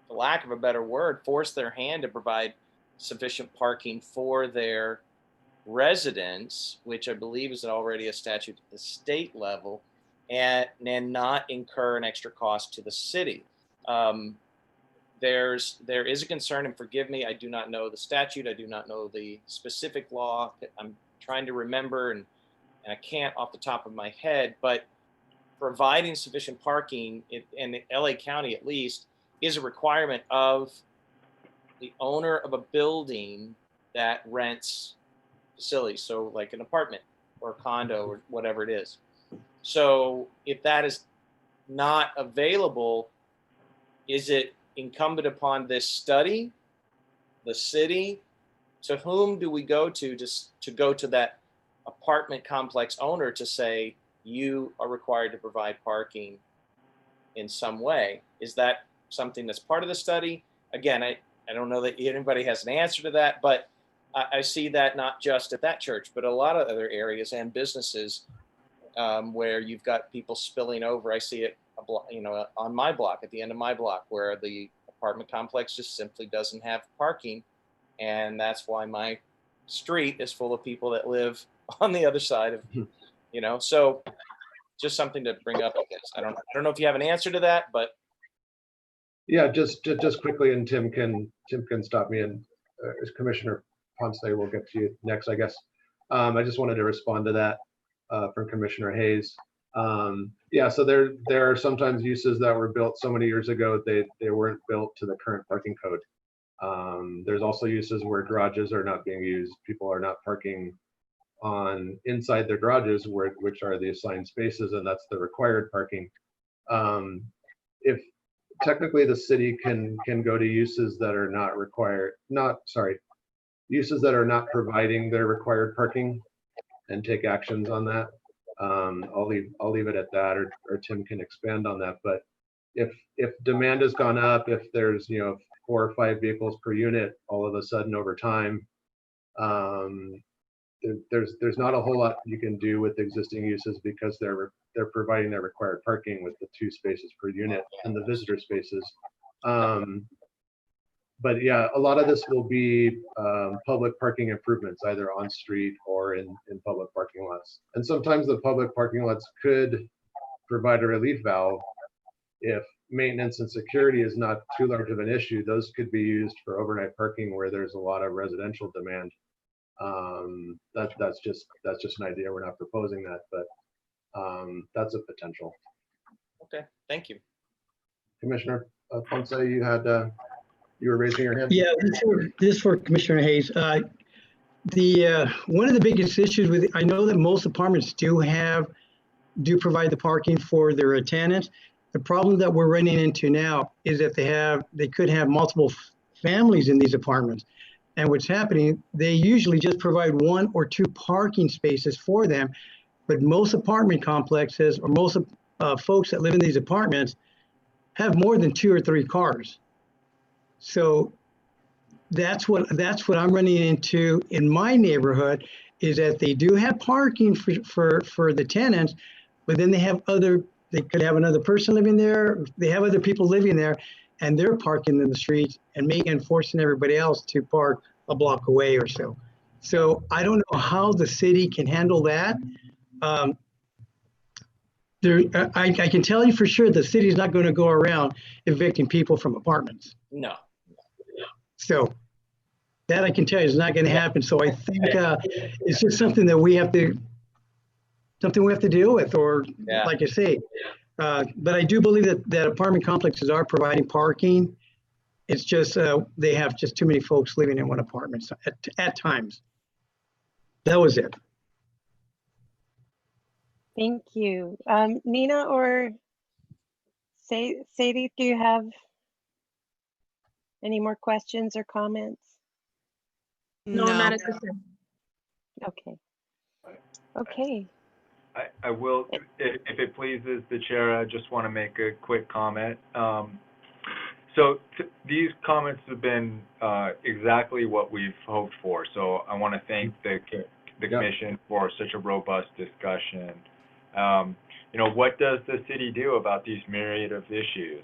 for lack of a better word, force their hand to provide sufficient parking for their residents, which I believe is already a statute at the state level, and not incur an extra cost to the city. There is a concern, and forgive me, I do not know the statute. I do not know the specific law. I'm trying to remember, and I can't off the top of my head, but providing sufficient parking in LA County, at least, is a requirement of the owner of a building that rents facilities. So like an apartment or a condo or whatever it is. So if that is not available, is it incumbent upon this study, the city? To whom do we go to just to go to that apartment complex owner to say, you are required to provide parking in some way? Is that something that's part of the study? Again, I don't know that anybody has an answer to that, but I see that not just at that church, but a lot of other areas and businesses where you've got people spilling over. I see it, on my block, at the end of my block, where the apartment complex just simply doesn't have parking, and that's why my street is full of people that live on the other side of, So just something to bring up, I guess. I don't know if you have an answer to that, but Yeah, just quickly, and Tim can stop me, and Commissioner Ponce will get to you next, I guess. I just wanted to respond to that from Commissioner Hayes. Yeah, so there are sometimes uses that were built so many years ago they weren't built to the current parking code. There's also uses where garages are not being used. People are not parking on inside their garages, which are the assigned spaces, and that's the required parking. If technically the city can go to uses that are not uses that are not providing their required parking and take actions on that. I'll leave it at that, or Tim can expand on that. But if demand has gone up, if there's 4 or 5 vehicles per unit all of a sudden over time, there's not a whole lot you can do with existing uses because they're providing their required parking with the 2 spaces per unit and the visitor spaces. But yeah, a lot of this will be public parking improvements, either on street or in public parking lots. And sometimes the public parking lots could provide a relief valve if maintenance and security is not too large of an issue. Those could be used for overnight parking where there's a lot of residential demand. That's just an idea. We're not proposing that, but that's a potential. Okay, thank you. Commissioner Ponce, you were raising your hand. Yeah, this for Commissioner Hayes. One of the biggest issues with, I know that most apartments do provide the parking for their tenants. The problem that we're running into now is that they could have multiple families in these apartments. And what's happening, they usually just provide 1 or 2 parking spaces for them. But most apartment complexes, or most folks that live in these apartments, have more than 2 or 3 cars. So that's what I'm running into in my neighborhood, is that they do have parking for the tenants, but then they could have another person living there. They have other people living there, and they're parking in the streets and forcing everybody else to park a block away or so. So I don't know how the city can handle that. I can tell you for sure the city is not going to go around evicting people from apartments. No. So that I can tell you is not going to happen. So I think it's just something that we have to deal with, or like I say. But I do believe that apartment complexes are providing parking. It's just they have just too many folks living in one apartment at times. That was it. Thank you. Nina or Sadie, do you have any more questions or comments? No, not at this time. Okay. Okay. I will, if it pleases the chair, I just want to make a quick comment. So these comments have been exactly what we've hoped for. So I want to thank the commission for such a robust discussion. What does the city do about these myriad of issues?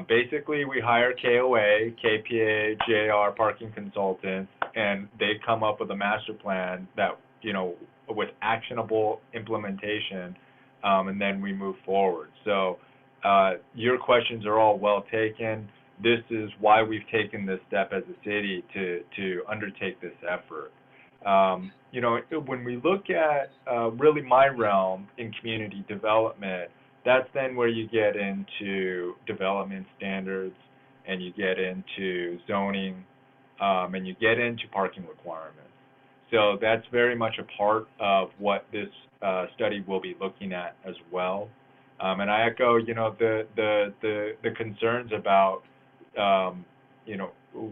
Basically, we hire KOA, KPA, JR parking consultants, and they come up with a master plan that, with actionable implementation, and then we move forward. So your questions are all well taken. This is why we've taken this step as a city to undertake this effort. When we look at really my realm in community development, that's then where you get into development standards, and you get into zoning, and you get into parking requirements. So that's very much a part of what this study will be looking at as well. And I echo, the concerns about,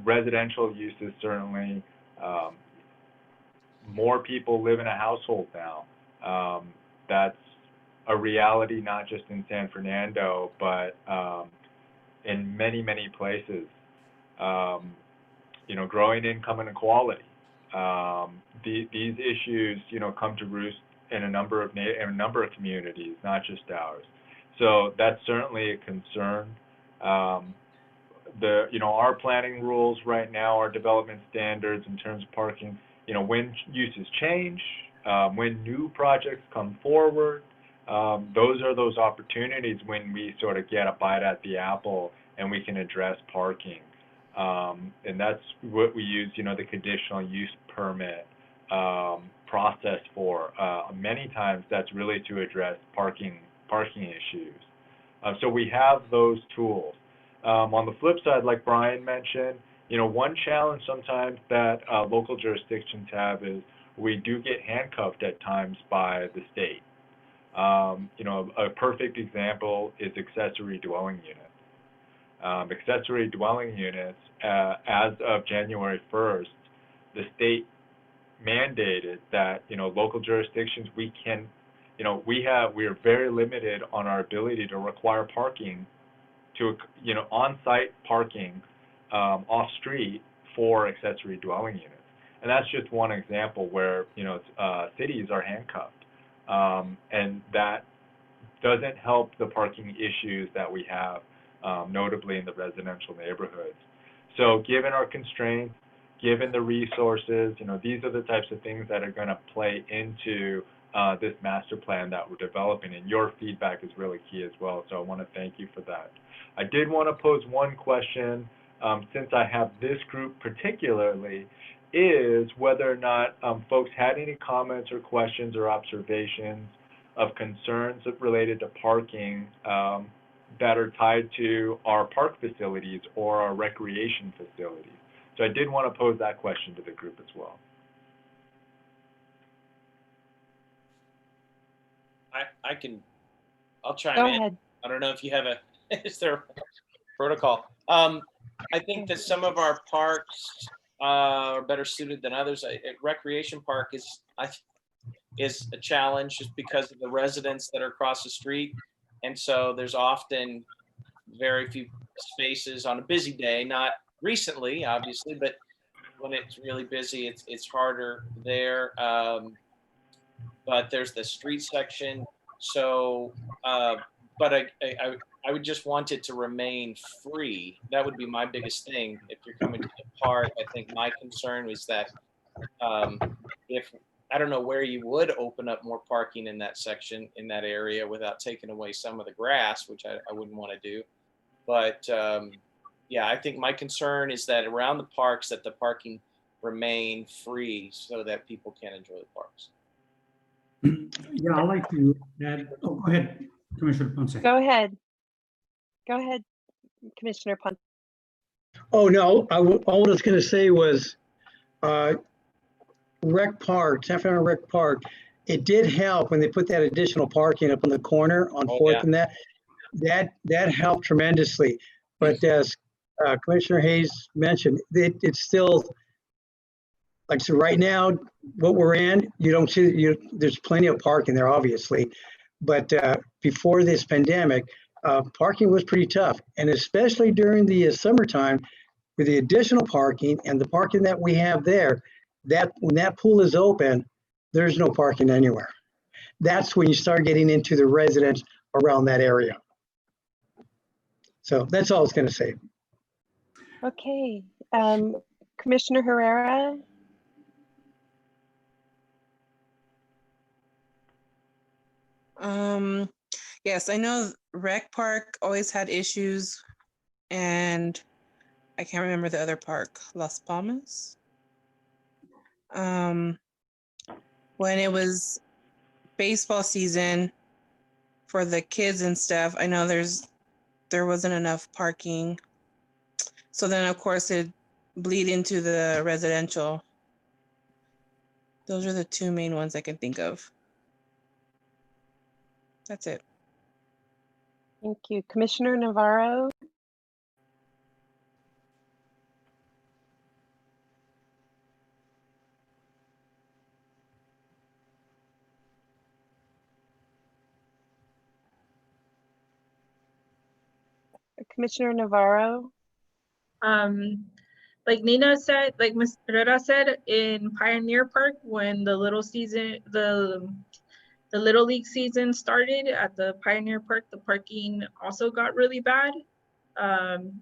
residential uses. Certainly, more people live in a household now. That's a reality not just in San Fernando, but in many, many places. Growing income inequality. These issues, come to roost in a number of communities, not just ours. So that's certainly a concern. Our planning rules right now, our development standards in terms of parking, when uses change, when new projects come forward, those are those opportunities when we sort of get a bite at the apple and we can address parking. And that's what we use, the conditional use permit process for. Many times that's really to address parking issues. So we have those tools. On the flip side, like Brian mentioned, one challenge sometimes that local jurisdictions have is we do get handcuffed at times by the state. A perfect example is accessory dwelling units. Accessory dwelling units, as of January 1st, the state mandated that, local jurisdictions, we are very limited on our ability to require parking on-site parking off-street for accessory dwelling units. And that's just one example where, cities are handcuffed. And that doesn't help the parking issues that we have, notably in the residential neighborhoods. So given our constraints, given the resources, these are the types of things that are going to play into this master plan that we're developing, and your feedback is really key as well. So I want to thank you for that. I did want to pose one question, since I have this group particularly, is whether or not folks had any comments or questions or observations of concerns related to parking that are tied to our park facilities or our recreation facilities. So I did want to pose that question to the group as well. I'll chime Go in. ahead. I don't know if you have is there a protocol? I think that some of our parks are better suited than others. Recreation park is a challenge just because of the residents that are across the street. And so there's often very few spaces on a busy day, not recently, obviously, but when it's really busy, it's harder there. But there's the street section. So, but I would just want it to remain free. That would be my biggest thing. If you're coming to the park, I think my concern is that if, I don't know where you would open up more parking in that section, in that area, without taking away some of the grass, which I wouldn't want to do. But yeah, I think my concern is that around the parks, that the parking remain free so that people can enjoy the parks. Yeah, I'd like to add, oh, go ahead, Commissioner Ponce. Go ahead. Go ahead, Commissioner Ponce. Oh, no, all I was going to say was Rec Park, San Fernando Rec Park, it did help when they put that additional parking up in the corner on 4th and that helped tremendously. But as Commissioner Hayes mentioned, it's still, like, so right now, what we're in, you don't see, there's plenty of parking there, obviously. But before this pandemic, parking was pretty tough. And especially during the summertime, with the additional parking and the parking that we have there, when that pool is open, there's no parking anywhere. That's when you start getting into the residents around that area. So that's all I was going to say. Okay, Commissioner Herrera? Yes, I know Rec Park always had issues, and I can't remember the other park, Las Palmas. When it was baseball season for the kids and stuff, I know there wasn't enough parking. So then of course it bleed into the residential. Those are the two main ones I can think of. That's it. Thank you. Commissioner Navarro? Commissioner Navarro? Like Nina said, like Ms. Herrera said, in Pioneer Park, when the little league season started at the Pioneer Park, the parking also got really bad.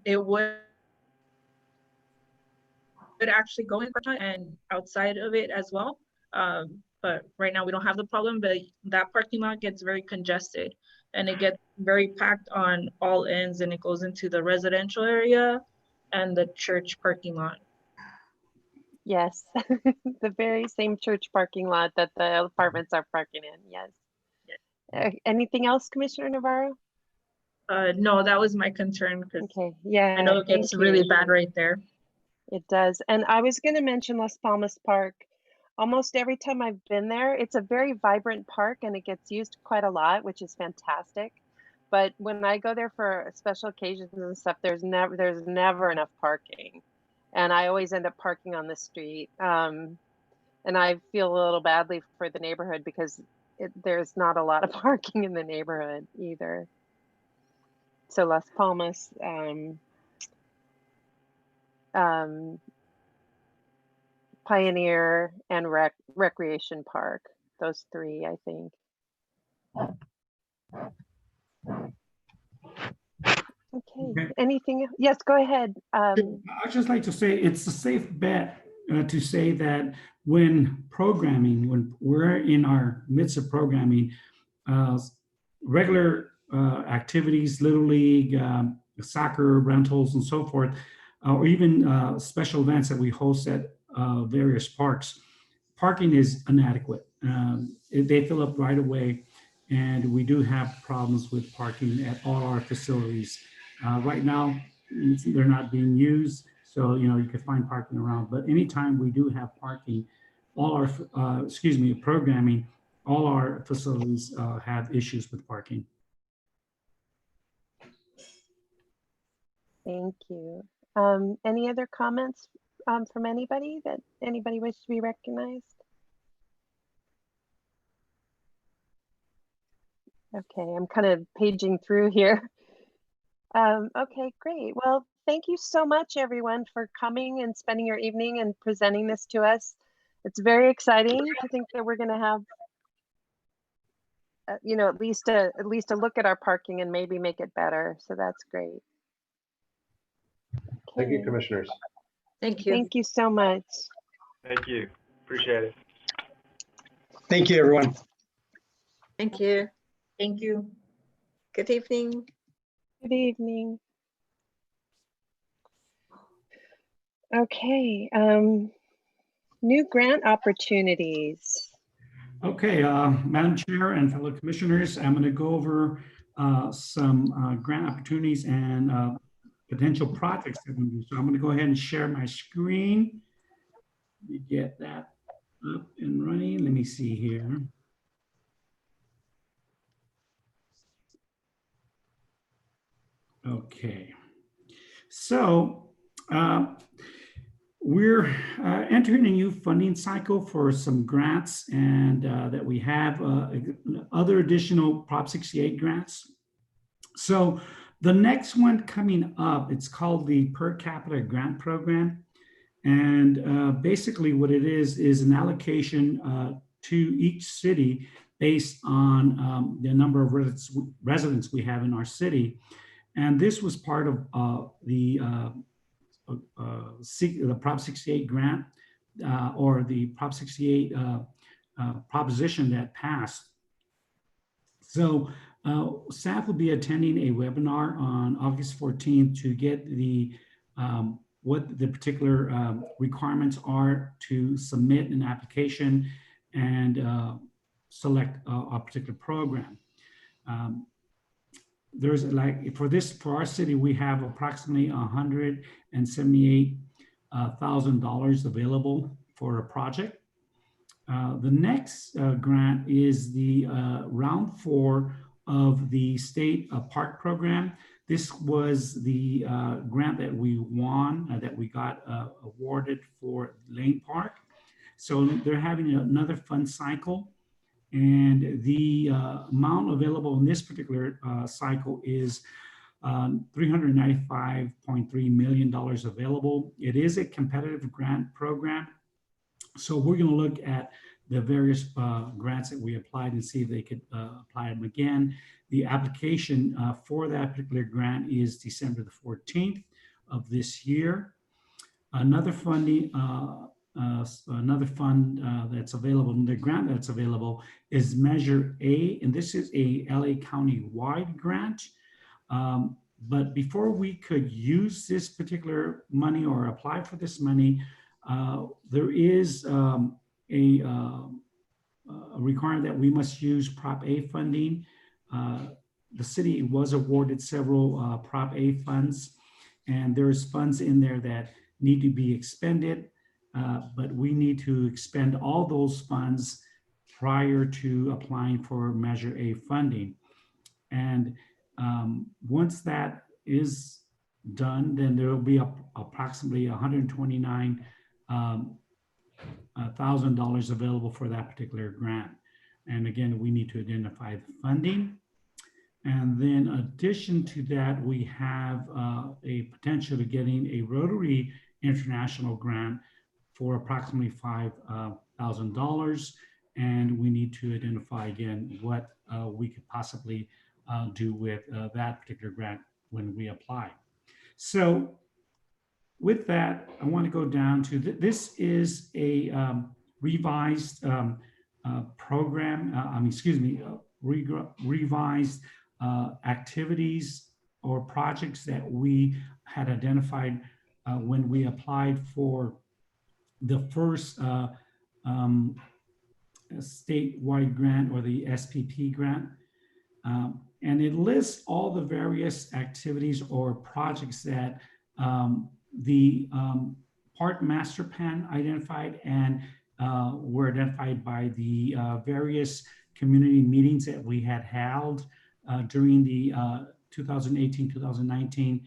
It would actually go in part-time and outside of it as well. But right now we don't have the problem, but that parking lot gets very congested and it gets very packed on all ends, and it goes into the residential area and the church parking lot. Yes, the very same church parking lot that the apartments are parking in, yes. Anything else, Commissioner Navarro? No, that was my concern because Okay, yeah. I know it gets really bad right there. It does. And I was going to mention Las Palmas Park. Almost every time I've been there, it's a very vibrant park and it gets used quite a lot, which is fantastic. But when I go there for special occasions and stuff, there's never enough parking. And I always end up parking on the street. And I feel a little badly for the neighborhood because there's not a lot of parking in the neighborhood either. So Las Palmas, Pioneer, and Recreation Park. Those three, I think. Okay. Anything? Yes, go ahead. I'd just like to say it's a safe bet to say that when we're in our midst of programming, regular activities, Little League, soccer rentals, and so forth, or even special events that we host at various parks, parking is inadequate. They fill up right away, and we do have problems with parking at all our facilities. Right now, they're not being used, so you can find parking around. But anytime we do have parking, all our programming, all our facilities have issues with parking. Thank you. Any other comments from anybody that anybody wishes to be recognized? Okay, I'm kind of paging through here. Okay, great. Well, thank you so much, everyone, for coming and spending your evening and presenting this to us. It's very exciting to think that we're going to have, at least a look at our parking and maybe make it better. So that's great. Okay. Thank you, commissioners. Thank you. Thank you so much. Thank you. Appreciate it. Thank you, everyone. Thank you. Thank you. Good evening. Good evening. Okay, new grant opportunities. Okay, Madam Chair and fellow commissioners, I'm going to go over some grant opportunities and potential projects that we do. So I'm going to go ahead and share my screen. Let me get that up and running. Let me see here. Okay, so we're entering a new funding cycle for some grants, and that we have other additional Prop 68 grants. So the next one coming up, it's called the Per Capita Grant Program. And basically what it is an allocation to each city based on the number of residents we have in our city. And this was part of the Prop 68 grant or the Prop 68 proposition that passed. So staff will be attending a webinar on August 14th to get the what the particular requirements are to submit an application and select a particular program. There's like for our city, we have approximately $178,000 available for a project. The next grant is the round 4 of the state park program. This was the grant that we won, that we got awarded for Lane Park. So they're having another fund cycle. And the amount available in this particular cycle is $395.3 million available. It is a competitive grant program. So we're going to look at the various grants that we applied and see if they could apply them again. The application for that particular grant is December the 14th of this year. Another funding, another fund that's available, the grant that's available is Measure A, and this is a LA County-wide grant. But before we could use this particular money or apply for this money, there is a requirement that we must use Prop A funding. The city was awarded several Prop A funds, and there's funds in there that need to be expended, but we need to expend all those funds prior to applying for Measure A funding. And once that is done, then there will be approximately $129,000 available for that particular grant. And again, we need to identify the funding. And then in addition to that, we have a potential of getting a Rotary International grant for approximately $5,000. And we need to identify again what we could possibly do with that particular grant when we apply. So with that, I want to go down to this is a revised program, revised activities or projects that we had identified when we applied for the first statewide grant or the SPP grant. And it lists all the various activities or projects that the park master plan identified and were identified by the various community meetings that we had held during the 2018-2019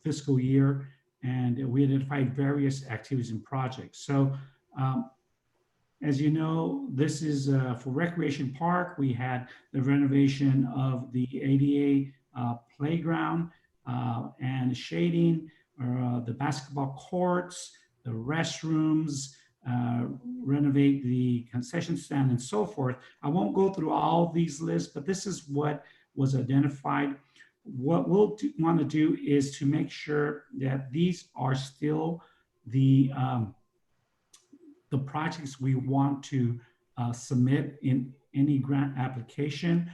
fiscal year. And we identified various activities and projects. So as you know, this is for Recreation Park. We had the renovation of the ADA playground and shading, the basketball courts, the restrooms, renovate the concession stand and so forth. I won't go through all these lists, but this is what was identified. What we'll want to do is to make sure that these are still the projects we want to submit in any grant application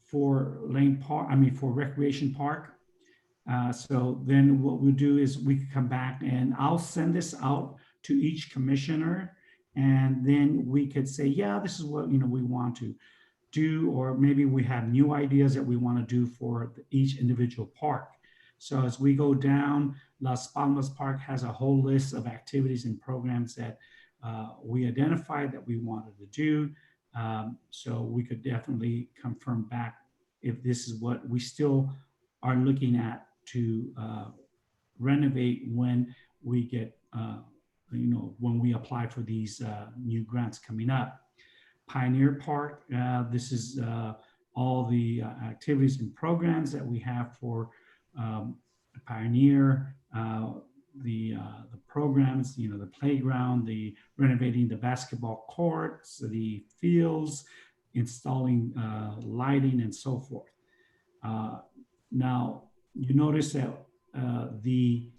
for for Recreation Park. So then what we'll do is we can come back and I'll send this out to each commissioner, and then we could say, yeah, this is what we want to do, or maybe we have new ideas that we want to do for each individual park. So as we go down, Las Palmas Park has a whole list of activities and programs that we identified that we wanted to do. So we could definitely confirm back if this is what we still are looking at to renovate when we get, when we apply for these new grants coming up. Pioneer Park, this is all the activities and programs that we have for Pioneer, the programs, the playground, the renovating the basketball courts, the fields, installing lighting and so forth. Now, you notice that the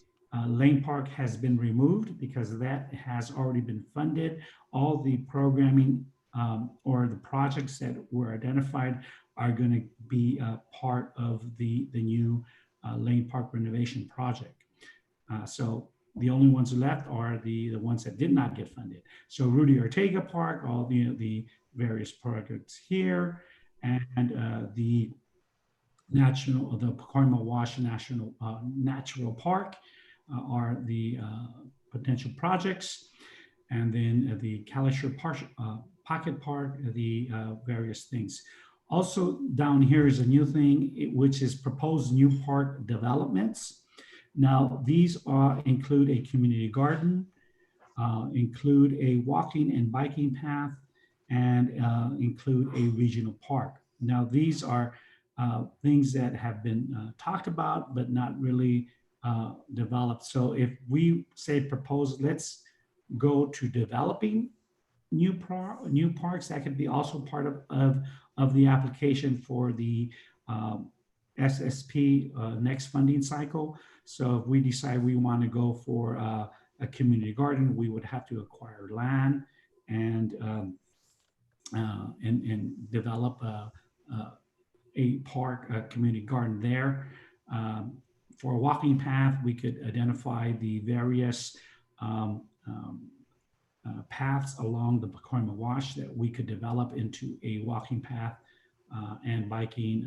Lane Park has been removed because that has already been funded. All the programming or the projects that were identified are going to be part of the new Lane Park renovation project. So the only ones left are the ones that did not get funded. So Rudy Ortega Park, all the various projects here, and the Pacoima Wash Natural Park are the potential projects, and then the Kalisher Pocket Park, the various things. Also down here is a new thing, which is proposed new park developments. Now these include a community garden, include a walking and biking path, and include a regional park. Now these are things that have been talked about, but not really developed. So if we say propose, let's go to developing new parks, that could be also part of the application for the SSP next funding cycle. So if we decide we want to go for a community garden, we would have to acquire land and develop a park, a community garden there. For a walking path, we could identify the various paths along the Pacoima Wash that we could develop into a walking path and biking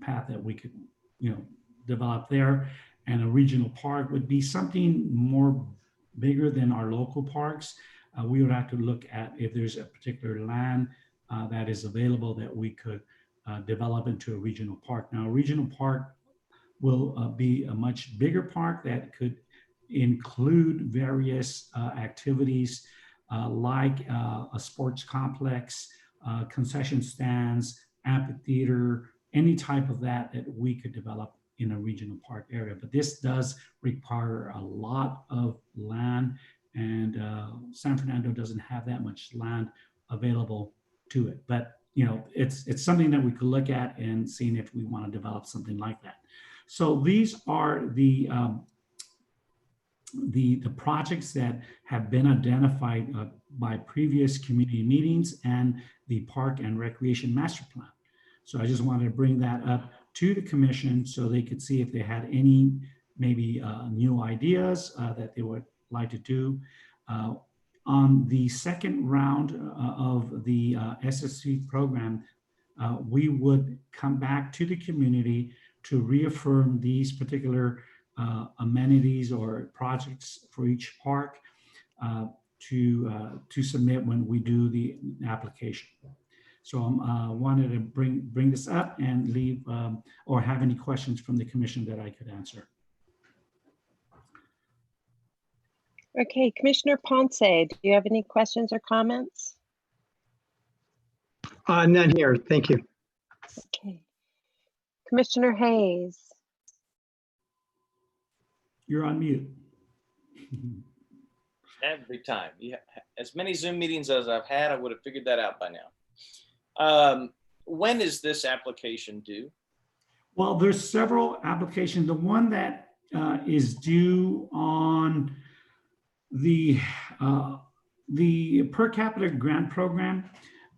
path that we could, develop there. And a regional park would be something more bigger than our local parks. We would have to look at if there's a particular land that is available that we could develop into a regional park. Now, a regional park will be a much bigger park that could include various activities like a sports complex, concession stands, amphitheater, any type of that we could develop in a regional park area. But this does require a lot of land, and San Fernando doesn't have that much land available to it. But it's something that we could look at and seeing if we want to develop something like that. So these are the projects that have been identified by previous community meetings and the Park and Recreation Master Plan. So I just wanted to bring that up to the commission so they could see if they had any maybe new ideas that they would like to do. On the second round of the SSC program, we would come back to the community to reaffirm these particular amenities or projects for each park to submit when we do the application. So I wanted to bring this up and leave or have any questions from the commission that I could answer. Okay, Commissioner Ponce, do you have any questions or comments? None here. Thank you. Okay. Commissioner Hayes. You're on mute. Every time. Yeah, as many Zoom meetings as I've had, I would have figured that out by now. When is this application due? Well, there's several applications. The one that is due on the per capita grant program,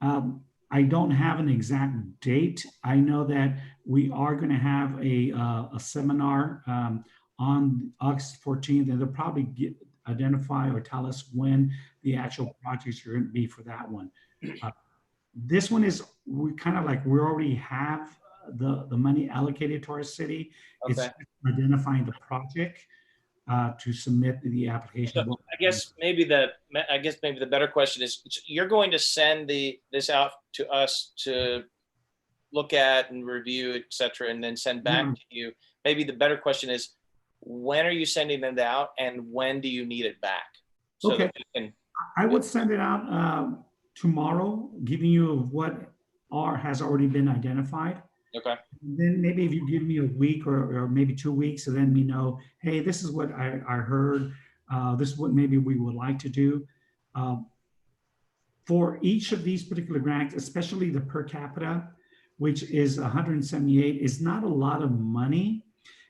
I don't have an exact date. I know that we are going to have a seminar on August 14th, and they'll probably identify or tell us when the actual projects are going to be for that one. This one is we already have the money allocated to our city. Okay. It's identifying the project to submit the application. So I guess maybe the better question is, you're going to send this out to us to look at and review, et cetera, and then send back to you. Maybe the better question is, when are you sending them out and when do you need it back? So okay. I would send it out tomorrow, giving you what has already been identified. Okay. And then maybe if you give me a week or maybe 2 weeks to let me know, hey, this is what I heard. This is what maybe we would like to do. For each of these particular grants, especially the per capita, which is 178, is not a lot of money.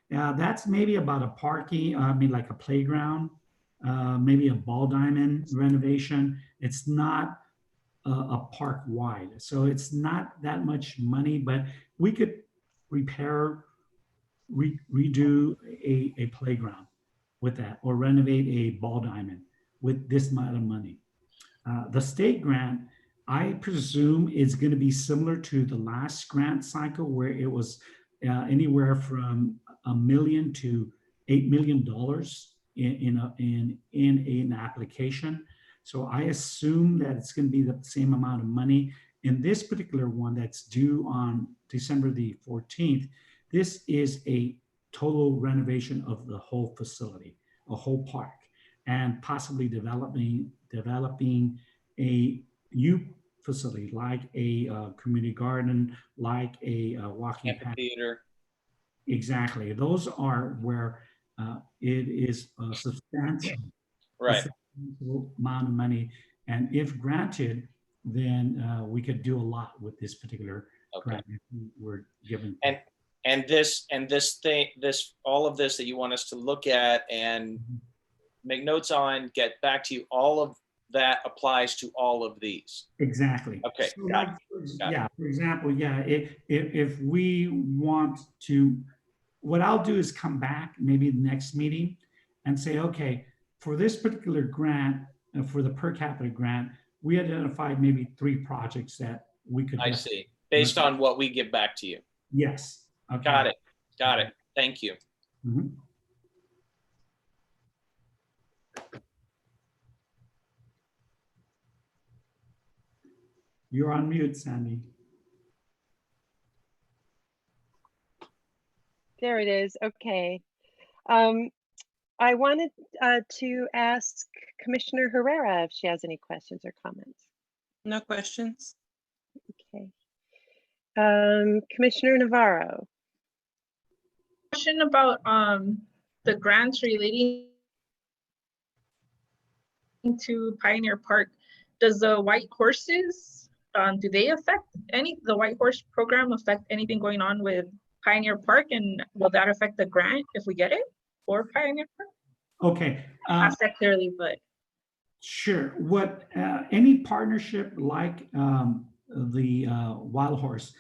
That's maybe about a parking, I mean, like a playground, maybe a ball diamond renovation. It's not a park wide. So it's not that much money, but we could repair, redo a playground with that, or renovate a ball diamond with this amount of money. The state grant, I presume, is going to be similar to the last grant cycle, where it was anywhere from $1 million to $8 million in an application. So I assume that it's going to be the same amount of money. In this particular one that's due on December the 14th, this is a total renovation of the whole facility, a whole park, and possibly developing a new facility like a community garden, like a walking path. Theater. Exactly. Those are where it is a substantial, Right. a substantial amount of money. And if granted, then we could do a lot with this particular grant if we were given. And this all of this that you want us to look at and make notes on, get back to you, all of that applies to all of these. Exactly. Okay. So Got like, it. yeah. For example, yeah. If we want to, what I'll do is come back maybe the next meeting and say, okay, for this particular grant, for the per capita grant, we identified maybe 3 projects that we could. I see. Based on what we give back to you. Yes. Okay. Got it. Got it. Thank you. Mhm. You're on mute, Sandy. There it is. Okay. I wanted to ask Commissioner Herrera if she has any questions or comments. No questions. Okay. Commissioner Navarro. Question about the grants relating to Pioneer Park. Does the white horses, do they affect the white horse program affect anything going on with Pioneer Park, and will that affect the grant if we get it for Pioneer Park? Okay. Not that clearly, but sure. What any partnership like the Wild Horse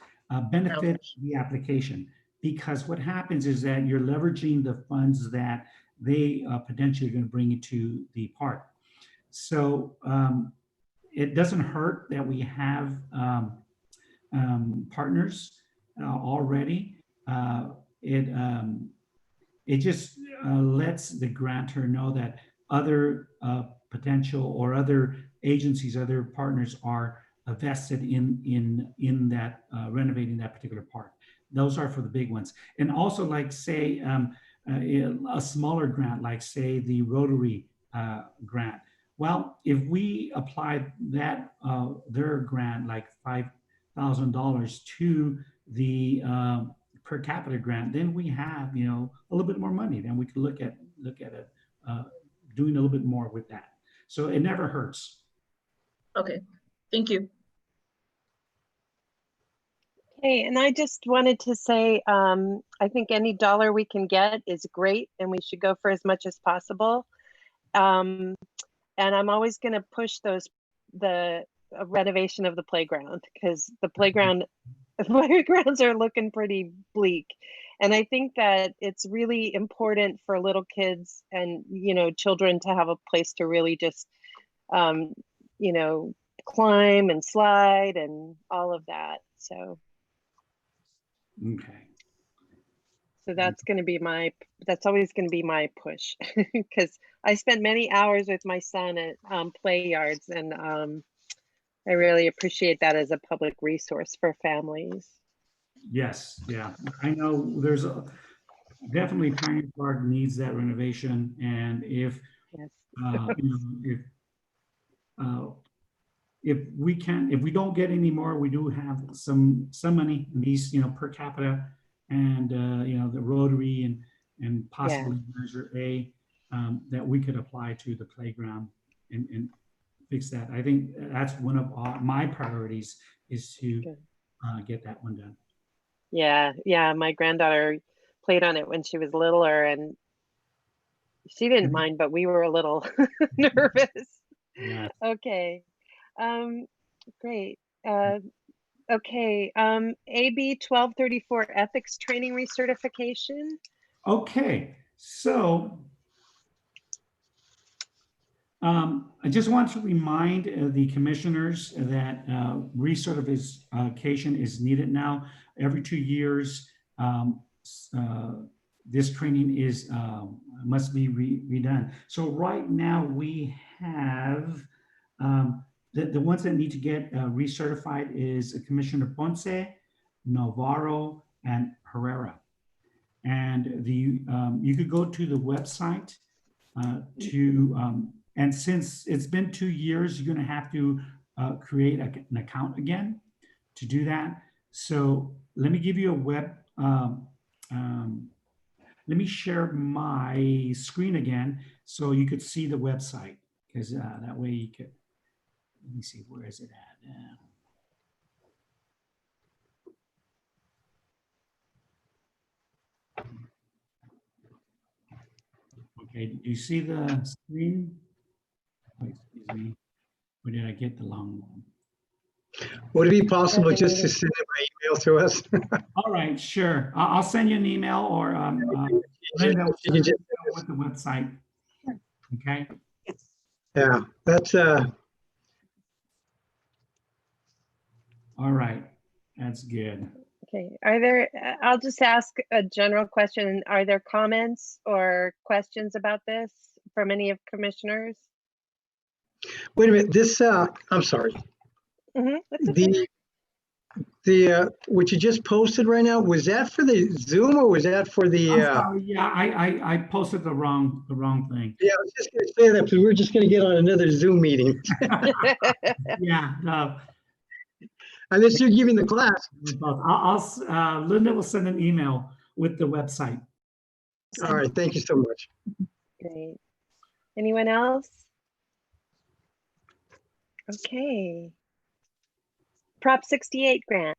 benefits the application, because what happens is that you're leveraging the funds that they potentially are going to bring into the park. So it doesn't hurt that we have partners already. It just lets the grantor know that other potential or other agencies, other partners are vested in that renovating that particular park. Those are for the big ones. And also, like say a smaller grant, like say the Rotary grant. Well, if we apply that their grant, like $5,000 to the per capita grant, then we have, you know, a little bit more money. Then we can look at it, doing a little bit more with that. So it never hurts. okay, thank you. Okay, and I just wanted to say, I think any dollar we can get is great, and we should go for as much as possible. And I'm always going to push the renovation of the playground, because the playgrounds are looking pretty bleak. And I think that it's really important for little kids and, you know, children to have a place to really just, you know, climb and slide and all of that. So. Okay. So that's going to be that's always going to be my push, because I spent many hours with my son at play yards, and I really appreciate that as a public resource for families. Yes, yeah. I know there's definitely Pioneer Park needs that renovation, and if Yes. you know, if we don't get any more, we do have some money in these, you know, per capita, and you know, the Rotary and possibly Measure A that we could apply to the playground and fix that. I think that's one of my priorities, is to get that one done. Yeah, yeah. My granddaughter played on it when she was littler, and she didn't mind, but we were a little nervous. Yeah. Okay. Great. Okay. AB 1234 ethics training recertification. Okay, so I just want to remind the commissioners that recertification is needed now. Every 2 years, this training must be redone. So right now we have the ones that need to get recertified is Commissioner Ponce, Navarro, and Herrera. And you could go to the website and since it's been 2 years, you're going to have to create an account again to do that. So let me give you a let me share my screen again so you could see the website, because that way you could, let me see, where is it at? Okay, do you see the screen? Oh, excuse me. Or did I get the long one? Would it be possible just to send it by email to us? All right, sure. I'll send you an email, or Linda will send you with the website. Okay. Yeah, that's All right, that's good. Okay. Are there, I'll just ask a general question. Are there comments or questions about this from any of commissioners? wait a minute. This I'm sorry. That's okay. The what you just posted right now, was that for the Zoom or was that for the? I'm sorry. Yeah, I posted the wrong thing. Yeah, I was just going to say that because we're just going to get on another Zoom meeting. Yeah, no. Unless you're giving the class. Linda will send an email with the website. All right, thank you so much. Great. Anyone else? Okay. Prop 68 grant.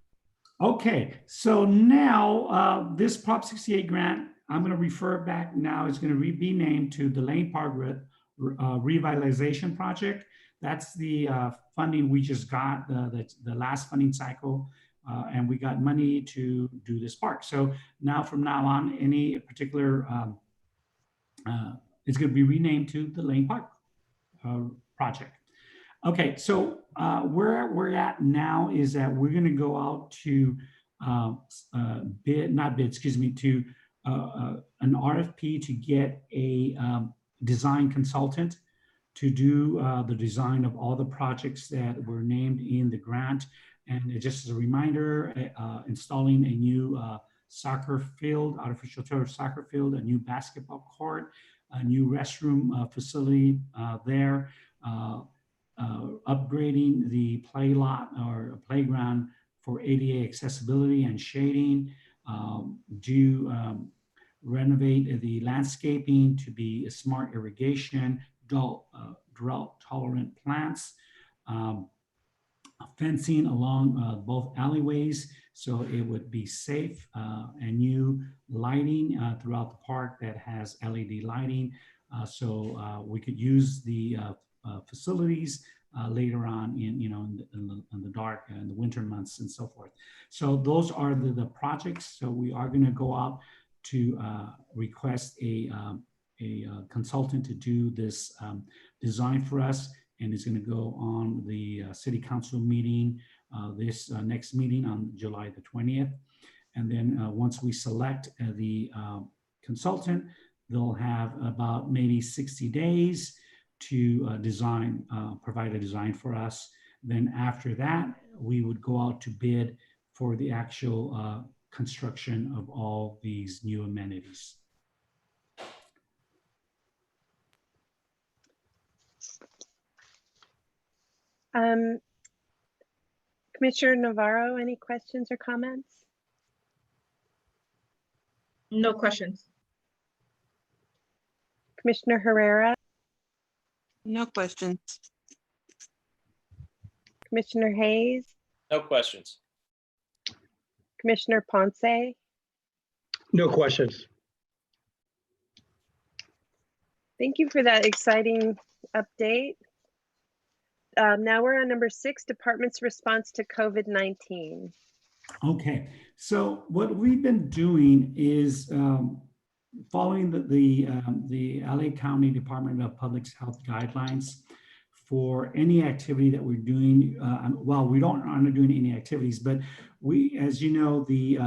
Okay, so now this Prop 68 grant, I'm going to refer back now, it's going to be named to the Lane Park Revitalization Project. That's the funding we just got, the last funding cycle, and we got money to do this park. So now from now on, any particular, it's going to be renamed to the Lane Park project. Okay, so where we're at now is that we're going to go out to to an RFP to get a design consultant to do the design of all the projects that were named in the grant. And just as a reminder, installing a new soccer field, artificial turf soccer field, a new basketball court, a new restroom facility there, upgrading the play lot or playground for ADA accessibility and shading, renovate the landscaping to be a smart irrigation, drought-tolerant plants, fencing along both alleyways so it would be safe, and new lighting throughout the park that has LED lighting, so we could use the facilities later on in the dark and the winter months and so forth. So those are the projects. So we are going to go out to request a consultant to do this design for us, and it's going to go on the city council meeting, this next meeting on July the 20th. And then once we select the consultant, they'll have about maybe 60 days to provide a design for us. Then after that, we would go out to bid for the actual construction of all these new amenities. Commissioner Navarro, any questions or comments? No questions. Commissioner Herrera? No questions. Commissioner Hayes? No questions. Commissioner Ponce? No questions. Thank you for that exciting update. Now we're on number 6, department's response to COVID-19. Okay, so what we've been doing is following the LA County Department of Public Health guidelines for any activity that we're doing. Well, we aren't doing any activities, but we, as you know, the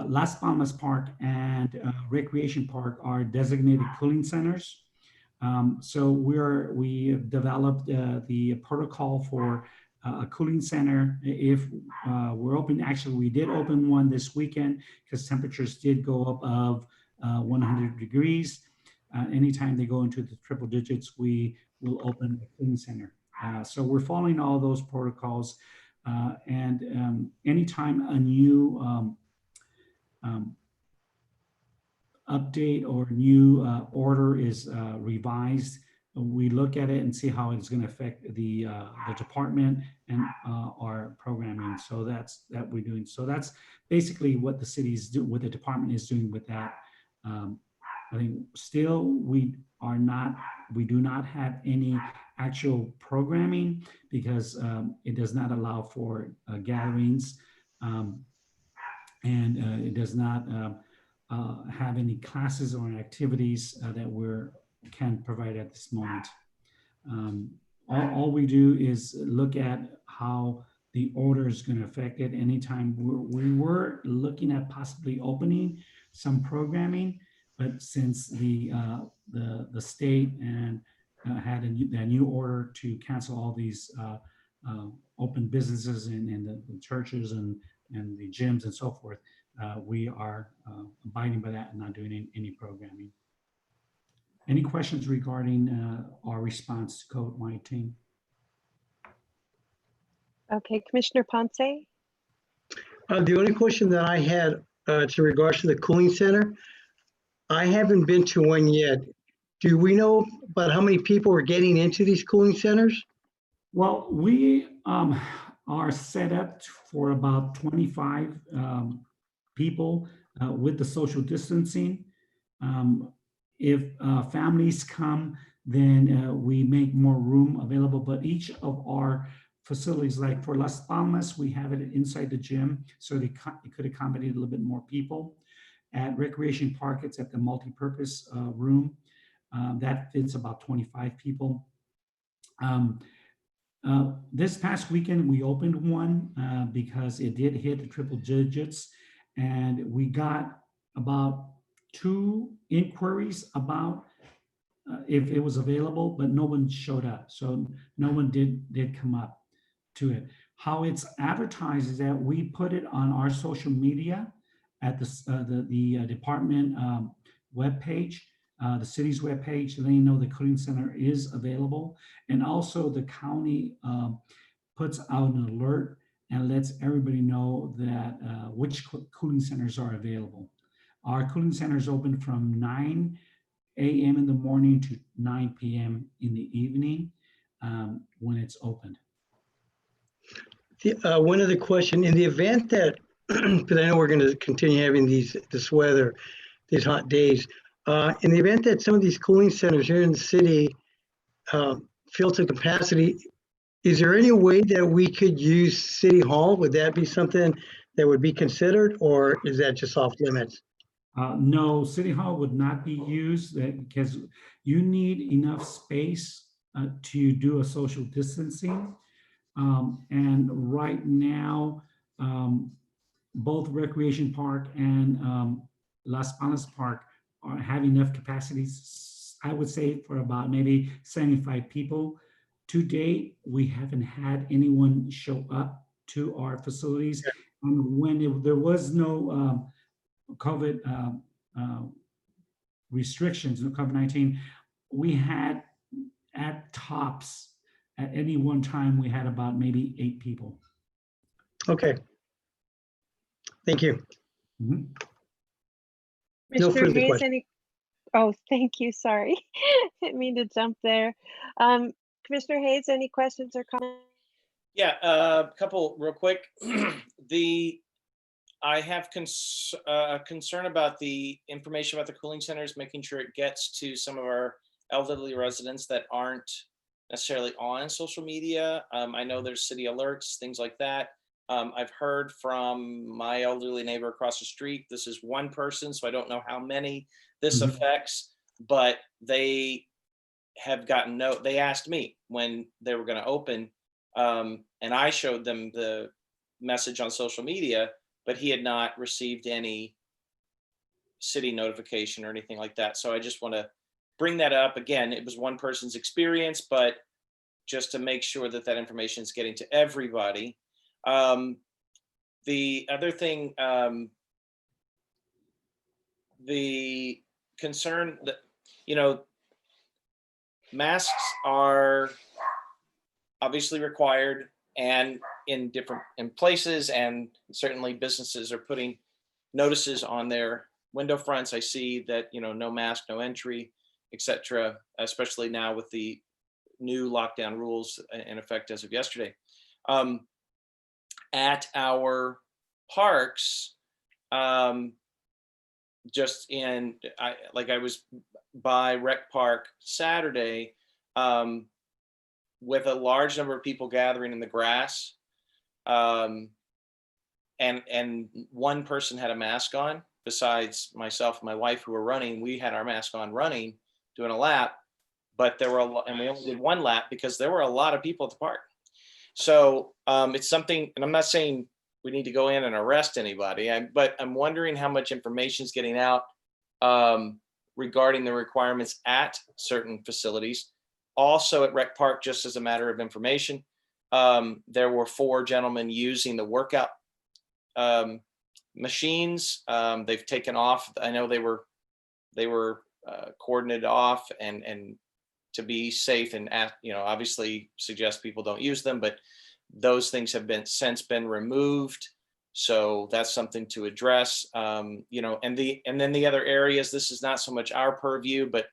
Las Palmas Park and Recreation Park are designated cooling centers. So we have developed the protocol for a cooling center. If we're open, actually we did open one this weekend because temperatures did go up of 100 degrees. Anytime they go into the triple digits, we will open a cooling center. So we're following all those protocols. And anytime a new update or new order is revised, we look at it and see how it's going to affect the department and our programming. So that's that we're doing. So that's basically what the city's do, what the department is doing with that. I think still we do not have any actual programming because it does not allow for gatherings, and it does not have any classes or activities that we can provide at this moment. All we do is look at how the order is going to affect it. Anytime we were looking at possibly opening some programming, but since the state and had a new order to cancel all these open businesses in the churches and the gyms and so forth, we are abiding by that and not doing any programming. Any questions regarding our response to COVID-19? Okay, Commissioner Ponce? The only question that I had to regards to the cooling center, I haven't been to one yet. Do we know about how many people are getting into these cooling centers? Well, we are set up for about 25 people with the social distancing. If families come, then we make more room available, but each of our facilities, like for Las Palmas, we have it inside the gym, so it could accommodate a little bit more people. At Recreation Park, it's at the multi-purpose room. That fits about 25 people. This past weekend, we opened one because it did hit the triple digits, and we got about 2 inquiries about if it was available, but no one showed up. So no one did come up to it. How it's advertised is that we put it on our social media at the department webpage, the city's webpage, so they know the cooling center is available. And also the county puts out an alert and lets everybody know that which cooling centers are available. Our cooling center is open from 9 a.m. in the morning to 9 p.m. in the evening when it's opened. One other question, in the event that, because I know we're going to continue having this weather, these hot days, in the event that some of these cooling centers here in the city fill to capacity, is there any way that we could use City Hall? Would that be something that would be considered, or is that just off limits? No, City Hall would not be used because you need enough space to do a social distancing. And right now, both Recreation Park and Las Palmas Park have enough capacities, I would say, for about maybe 75 people. To date, we haven't had anyone show up to our facilities. And when there was no COVID restrictions, COVID-19, we had at tops at any one time, we had about maybe 8 people. Okay. Thank you. Mm-hmm. No further Hayes, questions. Oh, thank you. Sorry. Didn't mean to jump there. Commissioner Hayes, any questions or comments? Yeah, a couple real quick. I have concern about the information about the cooling centers, making sure it gets to some of our elderly residents that aren't necessarily on social media. I know there's city alerts, things like that. I've heard from my elderly neighbor across the street. This is one person, so I don't know how many this Mhm. affects, but they have gotten they asked me when they were going to open, and I showed them the message on social media, but he had not received any city notification or anything like that. So I just want to bring that up again. It was one person's experience, but just to make sure that that information is getting to everybody. The other thing, the concern that, you know, masks are obviously required and in places, and certainly businesses are putting notices on their window fronts. I see that, no mask, no entry, etc., especially now with the new lockdown rules in effect as of yesterday. At our parks, just I was by Rec Park Saturday, with a large number of people gathering in the grass, and one person had a mask on besides myself and my wife who were running. We had our mask on running, doing a lap, but there were and we only did one lap because there were a lot of people at the park. So it's something, and I'm not saying we need to go in and arrest anybody, but I'm wondering how much information is getting out regarding the requirements at certain facilities. Also at Rec Park, just as a matter of information, there were 4 gentlemen using the workout machines. They've taken off. I know they were coordinated off and to be safe, and obviously suggest people don't use them, but those things have since been removed. So that's something to address. And then the other areas, this is not so much our purview, but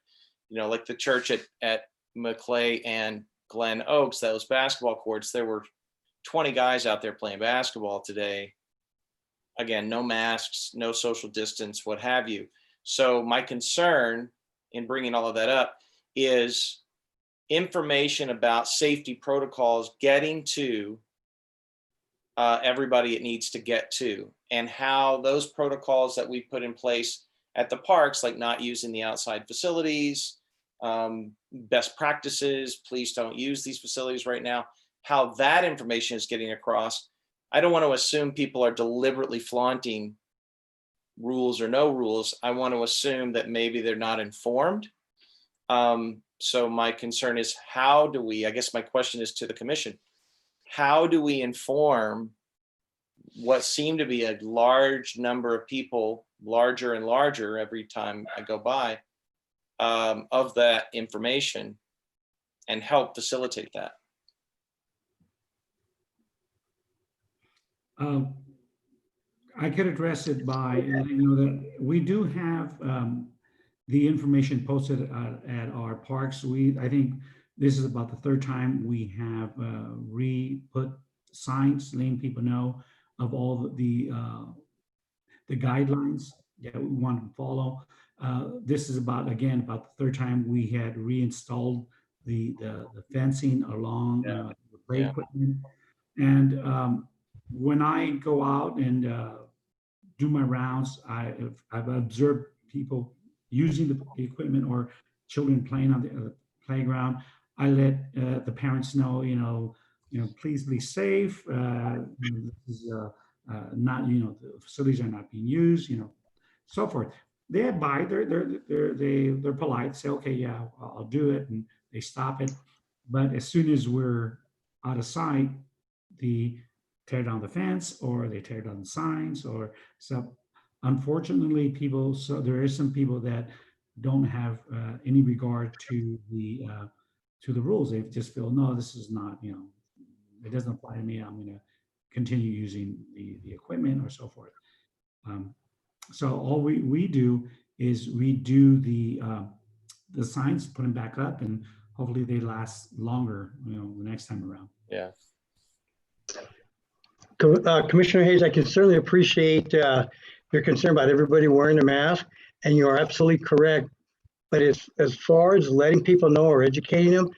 like the church at Maclay and Glen Oaks, those basketball courts, there were 20 guys out there playing basketball today. Again, no masks, no social distance, what have you. So my concern in bringing all of that up is information about safety protocols getting to everybody it needs to get to, and how those protocols that we put in place at the parks, like not using the outside facilities, best practices, please don't use these facilities right now, how that information is getting across. I don't want to assume people are deliberately flaunting rules or no rules. I want to assume that maybe they're not informed. So my concern is, how do we, I guess my question is to the commission, how do we inform what seem to be a large number of people, larger and larger every time I go by, of that information, and help facilitate that? I could address it by letting you know that we do have the information posted at our parks. I think this is about the 3rd time we have put signs letting people know of all the guidelines that we want to follow. This is about the 3rd time we had reinstalled the fencing along the play equipment. And when I go out and do my rounds, I've observed people using the equipment or children playing on the playground. I let the parents know, please be safe. This is not, the facilities are not being used, so forth. They abide. They're polite. Say, okay, yeah, I'll do it, and they stop it. But as soon as we're out of sight, they tear down the fence or they tear down the signs or so. Unfortunately, there is some people that don't have any regard to the rules. They just feel, no, this is not, it doesn't apply to me. I'm going to continue using the equipment or so forth. So all we do is we do the signs, put them back up, and hopefully they last longer, the next time around. Yeah. Commissioner Hayes, I can certainly appreciate your concern about everybody wearing a mask, and you are absolutely correct. But as far as letting people know or educating them,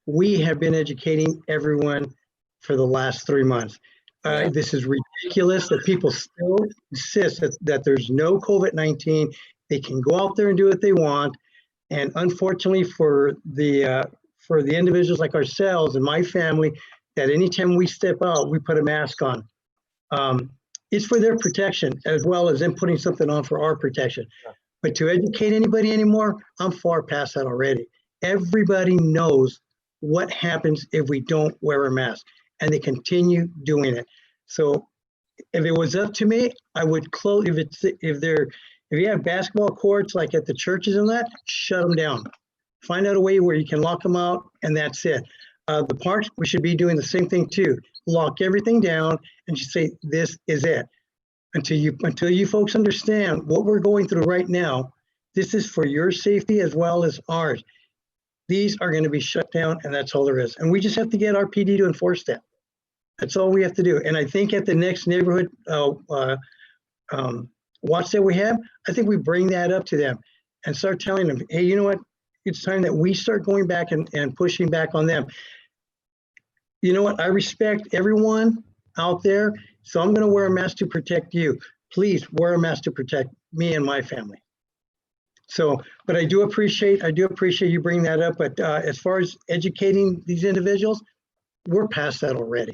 we have been educating everyone for the last 3 months. This is ridiculous that people still insist that there's no COVID-19. They can go out there and do what they want. And unfortunately for the individuals like ourselves and my family, that anytime we step out, we put a mask on. It's for their protection as well as them putting something on for our protection. But to educate anybody anymore, I'm far past that already. Everybody knows what happens if we don't wear a mask, and they continue doing it. So if it was up to me, I would close, if you have basketball courts like at the churches and that, shut them down. Find out a way where you can lock them out, and that's it. The parks, we should be doing the same thing too. Lock everything down and just say, this is it. Until you folks understand what we're going through right now, this is for your safety as well as ours. These are going to be shut down, and that's all there is. And we just have to get our PD to enforce that. That's all we have to do. And I think at the next neighborhood watch that we have, I think we bring that up to them and start telling them, hey, you know what? It's time that we start going back and pushing back on them. You know what? I respect everyone out there, so I'm going to wear a mask to protect you. Please wear a mask to protect me and my family. So, but I do appreciate you bringing that up. But as far as educating these individuals, we're past that already.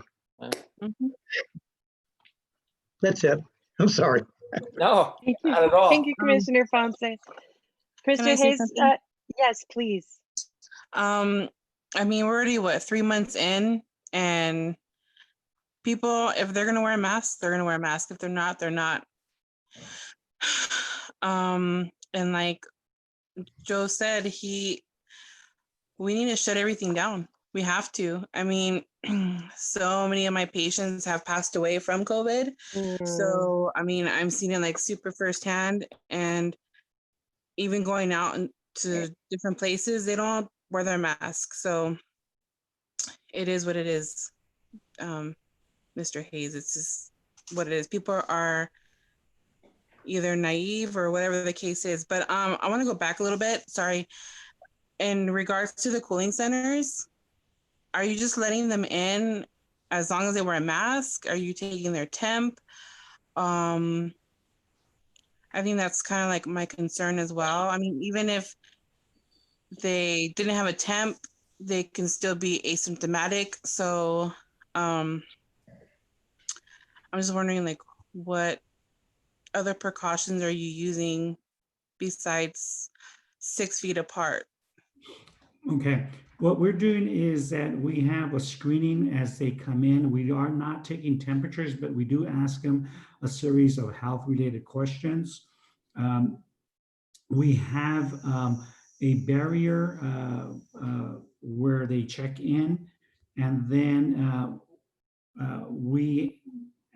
That's it. I'm sorry. No, Thank you. not at all. Thank you, Commissioner Ponce. Commissioner say Hayes, something? yes, please. I mean, we're already 3 months in, and people, if they're gonna wear a mask, they're gonna wear a mask. If they're not, they're not. And like Joe said, we need to shut everything down. We have to. I mean, so many of my patients have passed away from COVID. So, I mean, I'm seeing it like super firsthand, and even going out to different places, they don't wear their masks. So it is what it is. Mr. Hayes, it's just what it is. People are either naive or whatever the case is. But I want to go back a little bit. Sorry. In regards to the cooling centers, are you just letting them in as long as they wear a mask? Are you taking their temp? I think that's kind of like my concern as well. I mean, even if they didn't have a temp, they can still be asymptomatic. So I'm just wondering, like, what other precautions are you using besides 6 feet apart? Okay, what we're doing is that we have a screening as they come in. We are not taking temperatures, but we do ask them a series of health-related questions. We have a barrier where they check in, and then we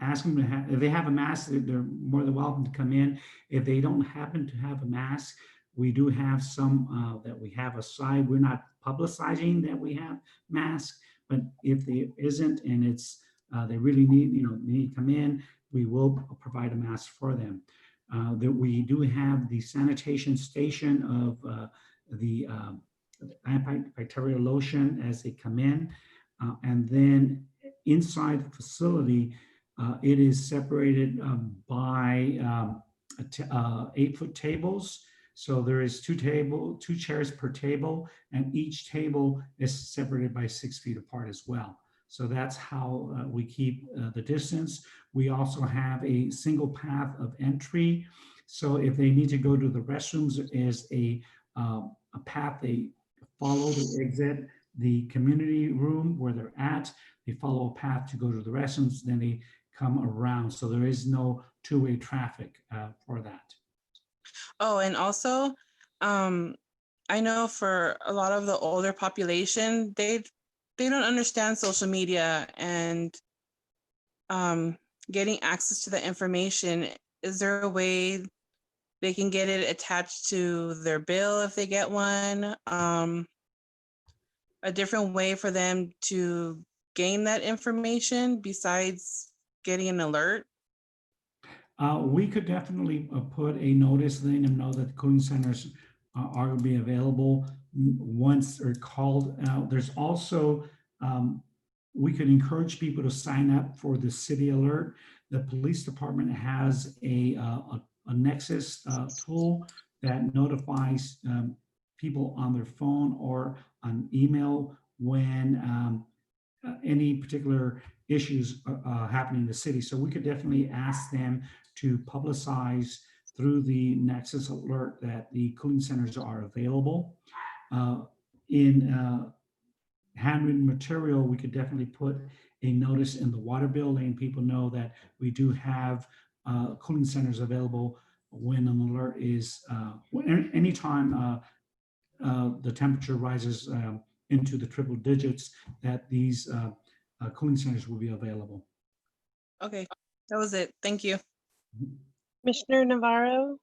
ask them to have, if they have a mask, they're more than welcome to come in. If they don't happen to have a mask, we do have some that we have aside. We're not publicizing that we have masks, but if there isn't and it's they really need to come in, we will provide a mask for them. That we do have the sanitation station of the antibacterial lotion as they come in, and then inside the facility, it is separated by 8-foot tables. So there is two chairs per table, and each table is separated by 6 feet apart as well. So that's how we keep the distance. We also have a single path of entry. So if they need to go to the restrooms, there is a path they follow to exit the community room where they're at. They follow a path to go to the restrooms, then they come around. So there is no two-way traffic for that. Oh, and also, I know for a lot of the older population, they don't understand social media and getting access to the information. Is there a way they can get it attached to their bill if they get one? A different way for them to gain that information besides getting an alert? We could definitely put a notice letting them know that the cooling centers are going to be available once they're called out. There's also, we could encourage people to sign up for the city alert. The police department has a Nexus tool that notifies people on their phone or on email when any particular issues happening in the city. So we could definitely ask them to publicize through the Nexus alert that the cooling centers are available. In handwritten material, we could definitely put a notice in the water bill letting people know that we do have cooling centers available when an alert is, anytime the temperature rises into the triple digits, that these cooling centers will be available. Okay, that was it. Thank you. Commissioner Navarro?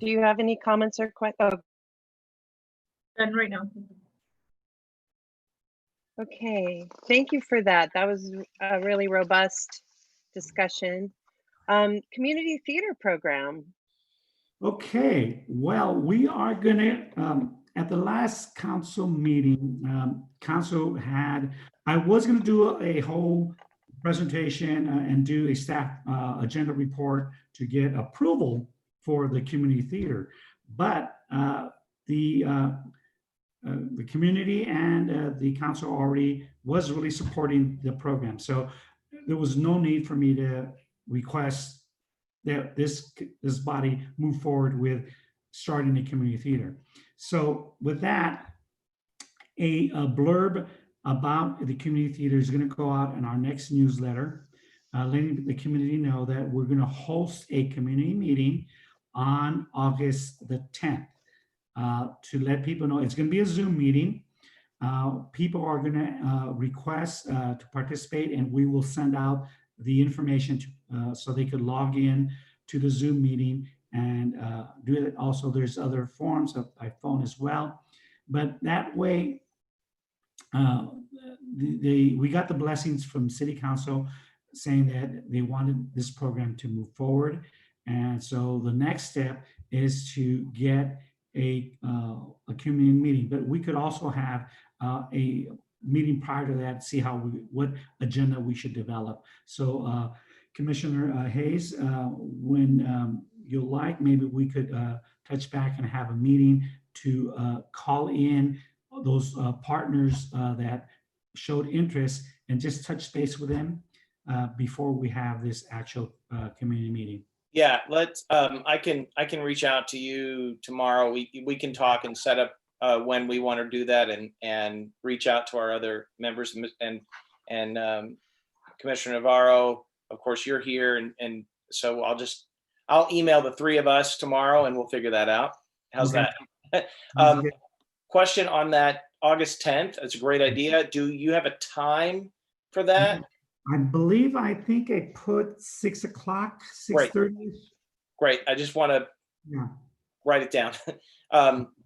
Do you have any comments or questions? Oh, And right now. okay, thank you for that. That was a really robust discussion. Community theater program. Okay, well, we are gonna, at the last council meeting, council had, I was gonna do a whole presentation and do a staff agenda report to get approval for the community theater. But the community and the council already was really supporting the program. So there was no need for me to request that this body move forward with starting a community theater. So with that, a blurb about the community theater is going to go out in our next newsletter, letting the community know that we're going to host a community meeting on August the 10th to let people know it's going to be a Zoom meeting. People are going to request to participate, and we will send out the information so they could log in to the Zoom meeting and do it. Also, there's other forms by phone as well. But that way, we got the blessings from City Council saying that they wanted this program to move forward. And so the next step is to get a community meeting. But we could also have a meeting prior to that, see what agenda we should develop. So Commissioner Hayes, when you like, maybe we could touch back and have a meeting to call in those partners that showed interest and just touch base with them before we have this actual community meeting. Yeah, let's. I can reach out to you tomorrow. We can talk and set up when we want to do that, and reach out to our other members and Commissioner Navarro. Of course, you're here, and so I'll email the three of us tomorrow, and we'll figure that out. How's Okay. that? Question on that August 10th. That's a great idea. Do you have a time for that? I think I put 6 o'clock, 6:30. Great. I just want to write it down.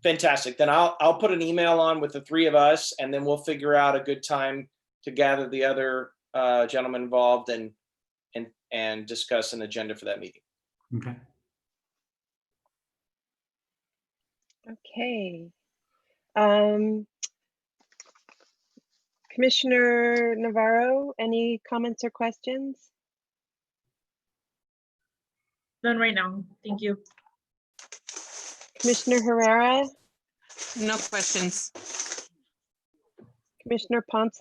Fantastic. Then I'll put an email on with the three of us, and then we'll figure out a good time to gather the other gentlemen involved and discuss an agenda for that meeting. Okay. Okay. Commissioner Navarro, any comments or questions? None right now. Thank you. Commissioner Herrera, No questions. Commissioner Ponce?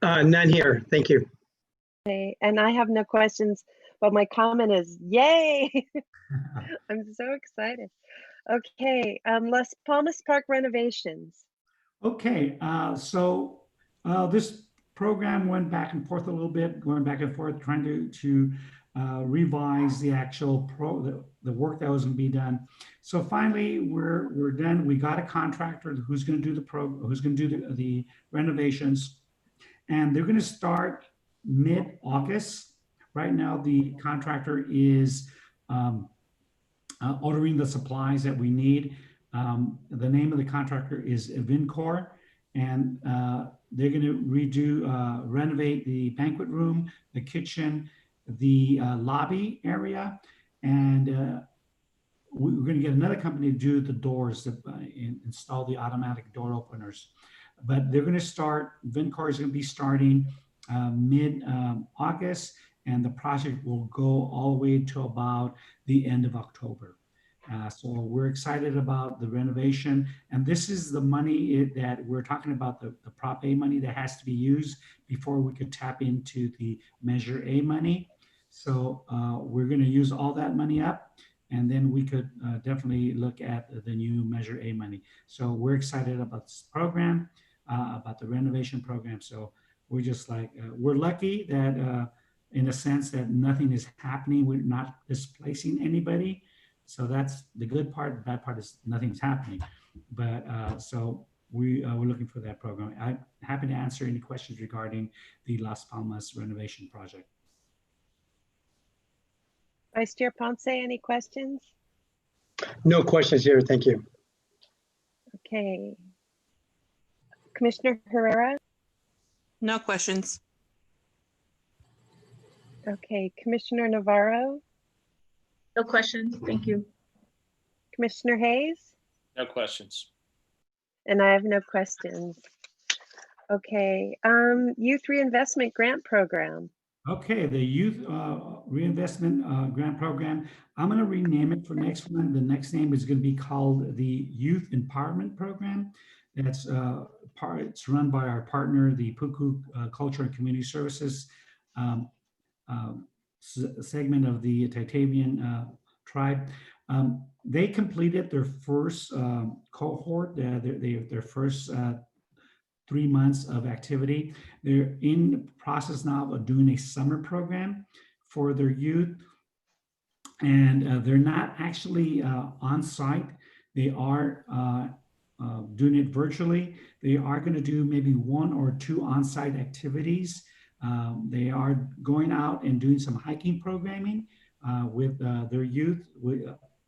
None here. Thank you. Okay, and I have no questions, but my comment is yay. I'm so excited. Okay, Las Palmas Park renovations. Okay, so this program went back and forth a little bit, going back and forth, trying to revise the actual the work that was going to be done. So finally, we're done. We got a contractor who's going to do the renovations, and they're going to start mid-August. Right now, the contractor is ordering the supplies that we need. The name of the contractor is Vincor, and they're going to renovate the banquet room, the kitchen, the lobby area, and we're going to get another company to do the doors, install the automatic door openers. But they're going to start, Vincor is going to be starting mid-August, and the project will go all the way to about the end of October. So we're excited about the renovation. And this is the money that we're talking about, the Prop A money that has to be used before we could tap into the Measure A money. So we're going to use all that money up, and then we could definitely look at the new Measure A money. So we're excited about this program, about the renovation program. So we're just like, we're lucky that in a sense that nothing is happening. We're not displacing anybody. So that's the good part. The bad part is nothing's happening. But so we're looking for that program. I'm happy to answer any questions regarding the Las Palmas renovation project. Vice Chair Ponce, any questions? No questions here. Thank you. Okay. Commissioner Herrera? No questions. Okay. Commissioner Navarro? No questions. Thank you. Commissioner Hayes? No questions. And I have no questions. Okay. Youth Reinvestment Grant Program. Okay, the Youth Reinvestment Grant Program, I'm going to rename it for next one. The next name is going to be called the Youth Empowerment Program. That's it's run by our partner, the Puku Culture and Community Services segment of the Tatavian tribe. They completed their first cohort, their first 3 months of activity. They're in the process now of doing a summer program for their youth. And they're not actually on site. They are doing it virtually. They are going to do maybe 1 or 2 on-site activities. They are going out and doing some hiking programming with their youth,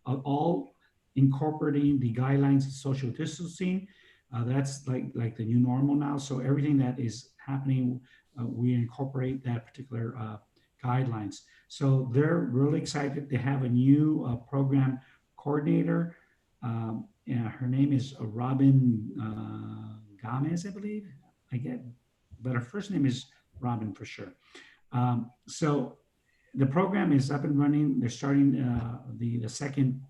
all incorporating the guidelines of social distancing. That's like the new normal now. So everything that is happening, we incorporate that particular guidelines. So they're really excited. They have a new program coordinator. Her name is Robin Gomez, I believe. But her first name is Robin for sure. So the program is up and running. They're starting the second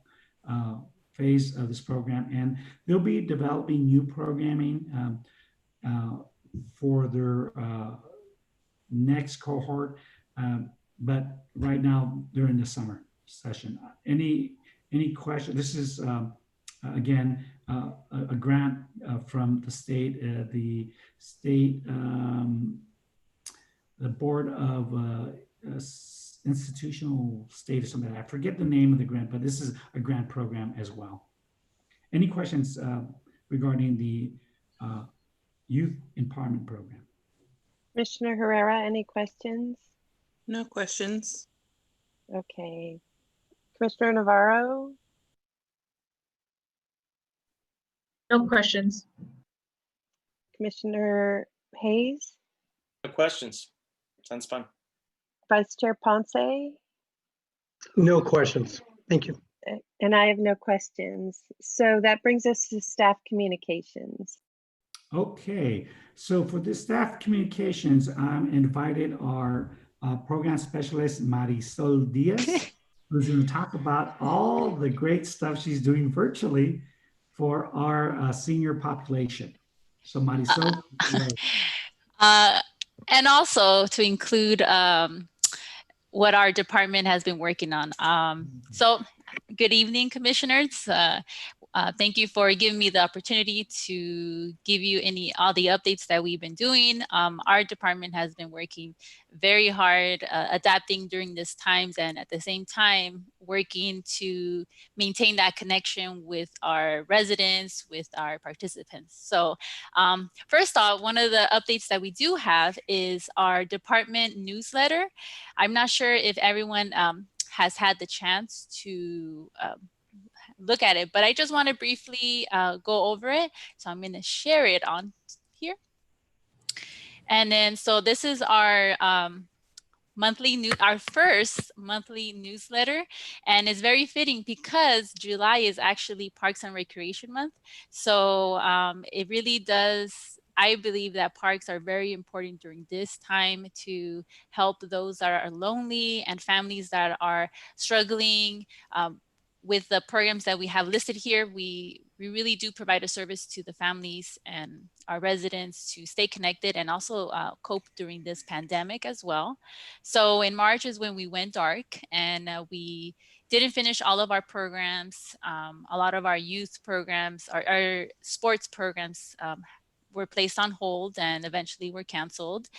phase of this program, and they'll be developing new programming for their next cohort. But right now they're in the summer session. Any question? This is again a grant from the state, the Board of Institutional State or something. I forget the name of the grant, but this is a grant program as well. Any questions regarding the Youth Empowerment Program? Commissioner Herrera, any questions? No questions. Okay. Commissioner Navarro? No questions. Commissioner Hayes? No questions. Sounds fun. Vice Chair Ponce? No questions. Thank you. And I have no questions. So that brings us to staff communications. Okay, so for the staff communications, I'm invited our program specialist, Marisol Diaz, who's going to talk about all the great stuff she's doing virtually for our senior population. So Marisol. And also to include what our department has been working on. So good evening, commissioners. Thank you for giving me the opportunity to give you all the updates that we've been doing. Our department has been working very hard, adapting during this times, and at the same time working to maintain that connection with our residents, with our participants. So first off, one of the updates that we do have is our department newsletter. I'm not sure if everyone has had the chance to look at it, but I just want to briefly go over it. So I'm going to share it on here. And then, so this is our our first monthly newsletter, and it's very fitting because July is actually Parks and Recreation Month. So it really does, I believe that parks are very important during this time to help those that are lonely and families that are struggling. With the programs that we have listed here, we really do provide a service to the families and our residents to stay connected and also cope during this pandemic as well. So in March is when we went dark, and we didn't finish all of our programs. A lot of our youth programs, our sports programs were placed on hold and eventually were canceled.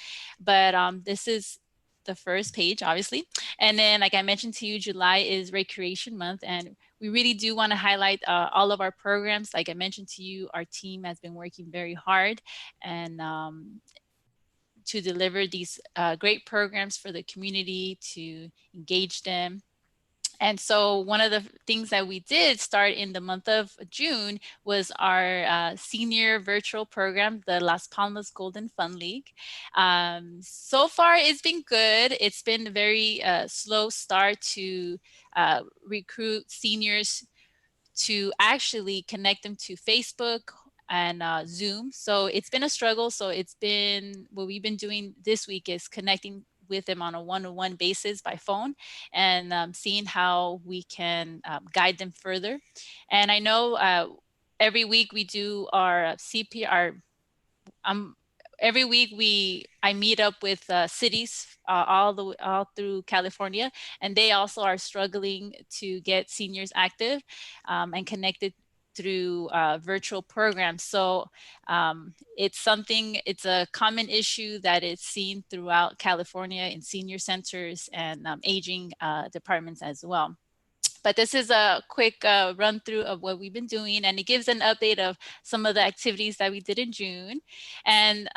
But this is the first page, obviously. And then, like I mentioned to you, July is Recreation Month, and we really do want to highlight all of our programs. Like I mentioned to you, our team has been working very hard and to deliver these great programs for the community, to engage them. And so one of the things that we did start in the month of June was our senior virtual program, the Las Palmas Golden Fund League. So far, it's been good. It's been a very slow start to recruit seniors, to actually connect them to Facebook and Zoom. So it's been a struggle. So it's been, what we've been doing this week is connecting with them on a one-on-one basis by phone, and seeing how we can guide them further. And I know every week we do our CPR. Every week I meet up with cities all through California, and they also are struggling to get seniors active and connected through virtual programs. So it's a common issue that is seen throughout California in senior centers and aging departments as well. But this is a quick run through of what we've been doing, and it gives an update of some of the activities that we did in June. And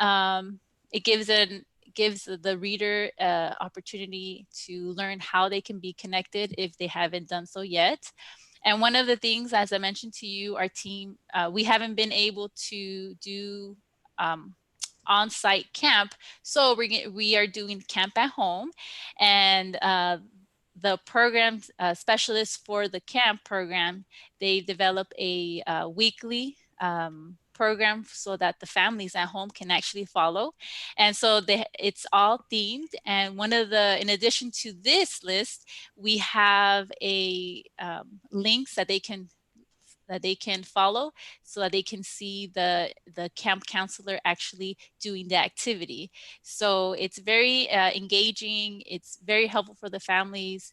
it gives the reader opportunity to learn how they can be connected if they haven't done so yet. And one of the things, as I mentioned to you, our team, we haven't been able to do on-site camp. So we are doing camp at home, and the program specialists for the camp program, they develop a weekly program so that the families at home can actually follow. And so it's all themed. And in addition to this list, we have a links that they can follow, so that they can see the camp counselor actually doing the activity. So it's very engaging. It's very helpful for the families.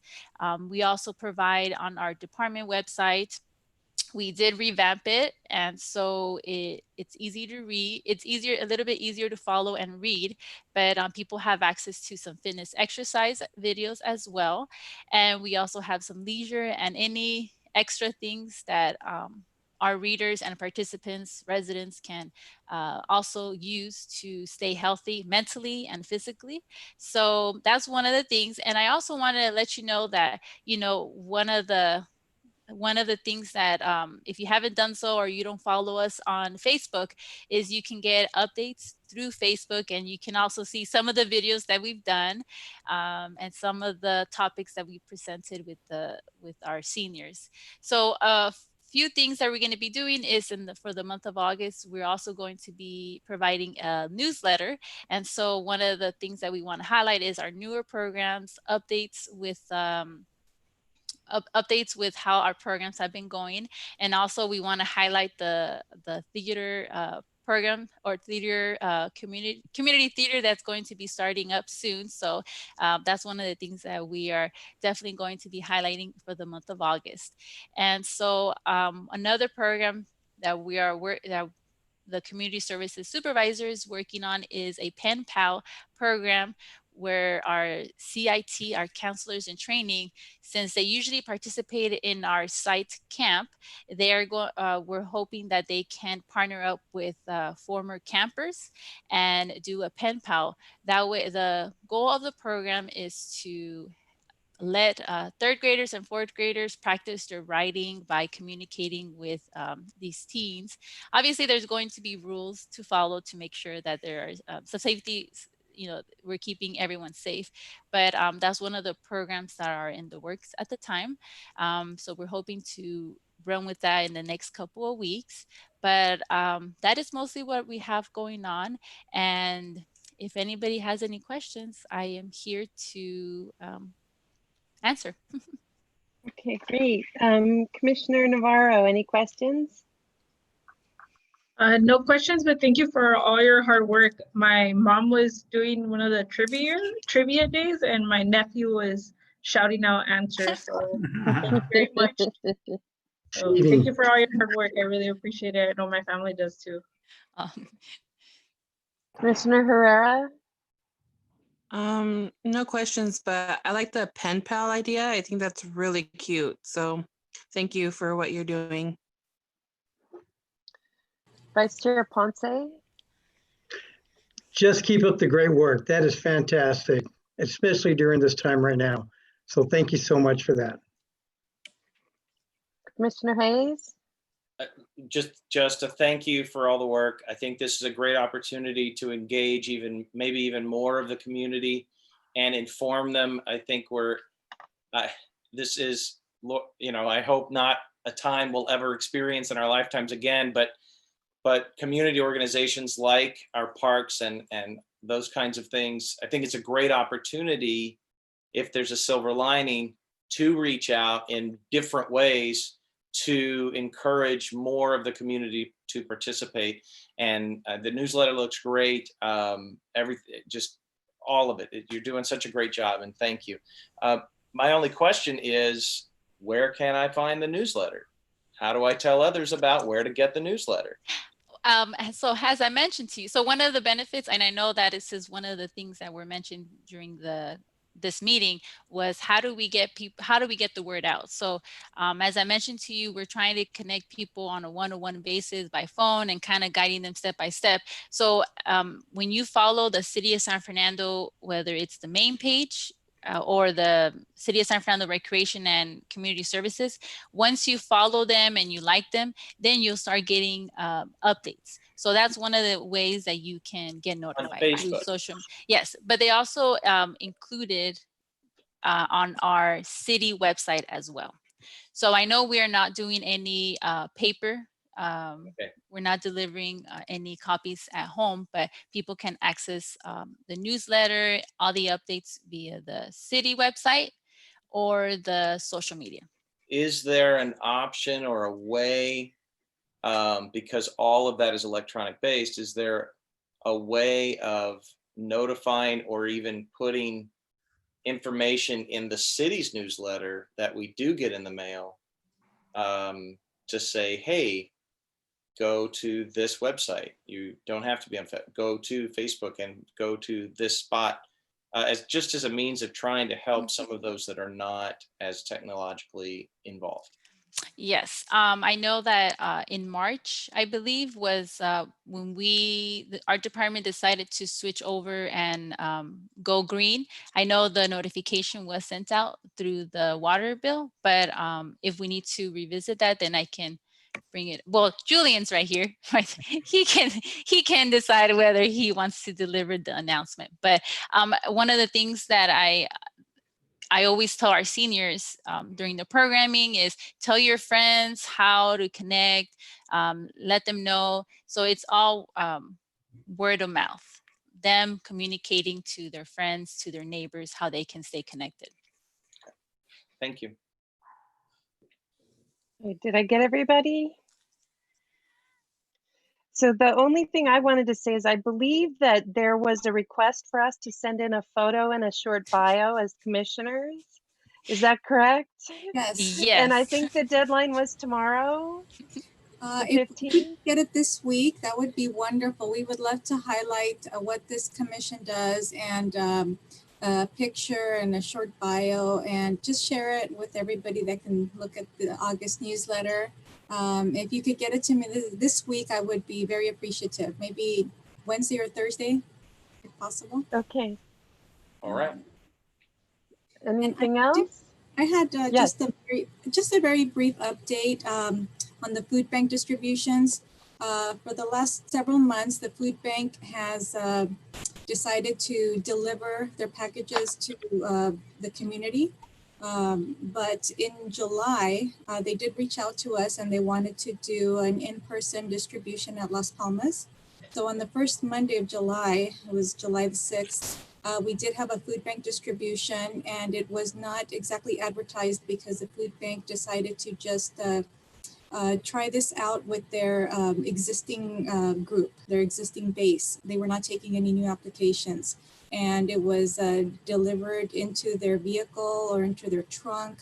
We also provide on our department website. We did revamp it, and so it's easy to read. It's a little bit easier to follow and read, but people have access to some fitness exercise videos as well. And we also have some leisure and any extra things that our readers and participants, residents can also use to stay healthy mentally and physically. So that's one of the things. And I also want to let you know that, one of the things that if you haven't done so, or you don't follow us on Facebook, is you can get updates through Facebook, and you can also see some of the videos that we've done and some of the topics that we presented with our seniors. So a few things that we're going to be doing is for the month of August, we're also going to be providing a newsletter. And so one of the things that we want to highlight is our newer programs, updates with how our programs have been going. And also we want to highlight the theater program, or theater community theater that's going to be starting up soon. So that's one of the things that we are definitely going to be highlighting for the month of August. And so another program that the community services supervisor is working on is a pen pal program, where our CIT, our counselors in training, since they usually participate in our site camp, we're hoping that they can partner up with former campers and do a pen pal. That way, the goal of the program is to let third graders and fourth graders practice their writing by communicating with these teens. Obviously, there's going to be rules to follow to make sure that there are some safety, we're keeping everyone safe. But that's one of the programs that are in the works at the time. So we're hoping to run with that in the next couple of weeks. But that is mostly what we have going on. And if anybody has any questions, I am here to answer. Okay, great. Commissioner Navarro, any questions? No questions, but thank you for all your hard work. My mom was doing one of the trivia days, and my nephew was shouting out answers. So thank you very much. So thank you for all your hard work. I really appreciate it. I know my family does too. Commissioner Herrera? No questions, but I like the pen pal idea. I think that's really cute. So thank you for what you're doing. Vice Chair Ponce? Just keep up the great work. That is fantastic, especially during this time right now. So thank you so much for that. Commissioner Hayes? Just a thank you for all the work. I think this is a great opportunity to engage maybe even more of the community and inform them. I think this is, I hope not a time we'll ever experience in our lifetimes again, but community organizations like our parks and those kinds of things, I think it's a great opportunity, if there's a silver lining, to reach out in different ways to encourage more of the community to participate. And the newsletter looks great. Just all of it. You're doing such a great job, and thank you. My only question is, where can I find the newsletter? How do I tell others about where to get the newsletter? So as I mentioned to you, so one of the benefits, and I know that this is one of the things that were mentioned during this meeting, was how do we get the word out? So as I mentioned to you, we're trying to connect people on a one-to-one basis by phone and kind of guiding them step by step. So when you follow the City of San Fernando, whether it's the main page or the City of San Fernando Recreation and Community Services, once you follow them and you like them, then you'll start getting updates. So that's one of the ways that you can get notified through social. Yes, but they also included on our city website as well. So I know we are not doing any paper. We're not delivering any copies at home, but people can access the newsletter, all the updates via the city website or the social media. Is there an option or a way, because all of that is electronic based, is there a way of notifying or even putting information in the city's newsletter that we do get in the mail to say, hey, go to this website. You don't have to be on go to Facebook and go to this spot, as a means of trying to help some of those that are not as technologically involved. Yes, I know that in March, I believe, was when our department decided to switch over and go green. I know the notification was sent out through the water bill, but if we need to revisit that, then I can bring it. Well, Julian's right here, right? He can decide whether he wants to deliver the announcement. But one of the things that I always tell our seniors during the programming is tell your friends how to connect, let them know. So it's all word of mouth, them communicating to their friends, to their neighbors, how they can stay connected. Thank you. Did I get everybody? So the only thing I wanted to say is I believe that there was a request for us to send in a photo and a short bio as commissioners. Is that correct? Yes. Yes. And I think the deadline was tomorrow, the If we 15th. get it this week, that would be wonderful. We would love to highlight what this commission does and a picture and a short bio, and just share it with everybody that can look at the August newsletter. If you could get it to me this week, I would be very appreciative. Maybe Wednesday or Thursday, if possible. Okay. All right. Anything I do- else? I had Yes. just a very brief update on the food bank distributions. For the last several months, the food bank has decided to deliver their packages to the community. But in July, they did reach out to us and they wanted to do an in-person distribution at Las Palmas. So on the first Monday of July, it was July the 6th, we did have a food bank distribution, and it was not exactly advertised because the food bank decided to just try this out with their existing group, their existing base. They were not taking any new applications, and it was delivered into their vehicle or into their trunk.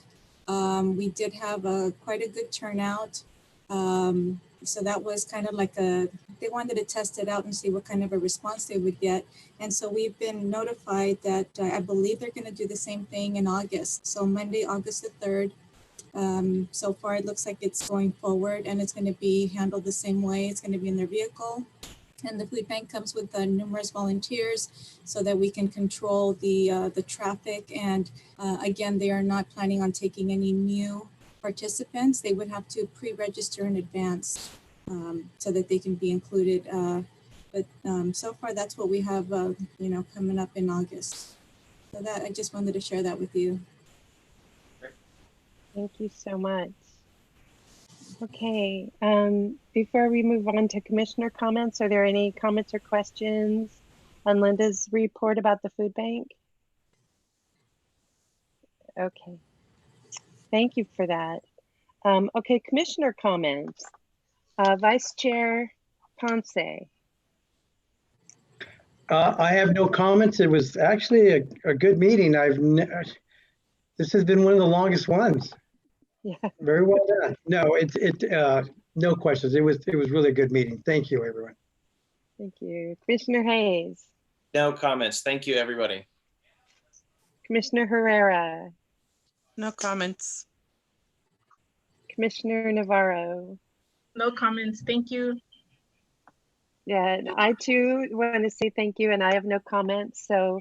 We did have quite a good turnout. So that was kind of like they wanted to test it out and see what kind of a response they would get. And so we've been notified that I believe they're going to do the same thing in August. So Monday, August the 3rd. So far, it looks like it's going forward, and it's going to be handled the same way. It's going to be in their vehicle. And the food bank comes with numerous volunteers so that we can control the traffic. And again, they are not planning on taking any new participants. They would have to pre-register in advance so that they can be included. But so far, that's what we have, coming up in August. So that I just wanted to share that with you. Thank you so much. Okay, before we move on to commissioner comments, are there any comments or questions on Linda's report about the food bank? Okay, thank you for that. Okay, commissioner comments. Vice Chair Ponce. I have no comments. It was actually a good meeting. This has been one of the longest ones. Yeah. Very well done. No, no questions. It was really a good meeting. Thank you, everyone. Thank you. Commissioner Hayes. No comments. Thank you, everybody. Commissioner Herrera. No comments. Commissioner Navarro. No comments. Thank you. Yeah, and I too want to say thank you, and I have no comments. So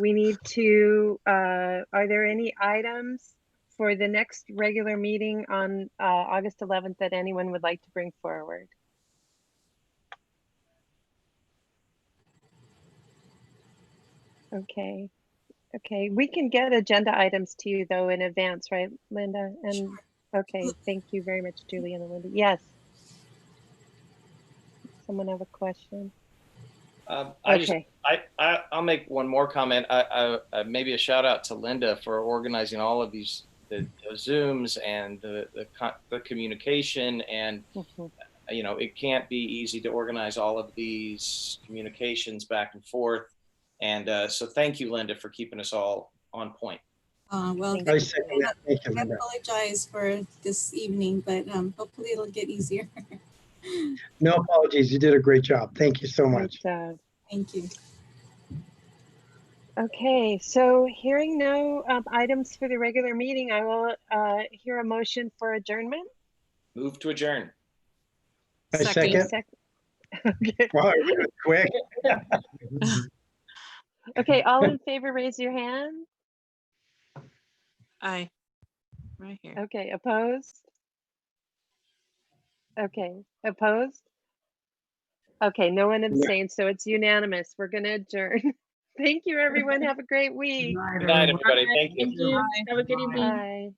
we need to, are there any items for the next regular meeting on August 11th that anyone would like to bring forward? Okay. Okay, we can get agenda items to you though in advance, right, Linda? And okay, thank you very much, Julie and Linda. Yes. Someone have a question? I'll make one more comment. Maybe a shout out to Linda for organizing all of these, the Zooms and the communication, and it can't be easy to organize all of these communications back and forth. And so thank you, Linda, for keeping us all on point. Well, I second that. Thank you, I Linda. apologize for this evening, but hopefully it'll get easier. No apologies. You did a great job. Thank you so much. Great job. Thank you. Okay, so hearing no items for the regular meeting, I will hear a motion for adjournment. Move to adjourn. I second. Okay. Wow, really quick. Okay, all in favor, raise your hand. Aye. Right here. Okay, opposed? Okay, opposed? Okay, no one abstained, so it's unanimous. We're going to adjourn. Thank you, everyone. Have a great week. Good night, everybody. Thank you. Thank you. Have a good evening. Bye.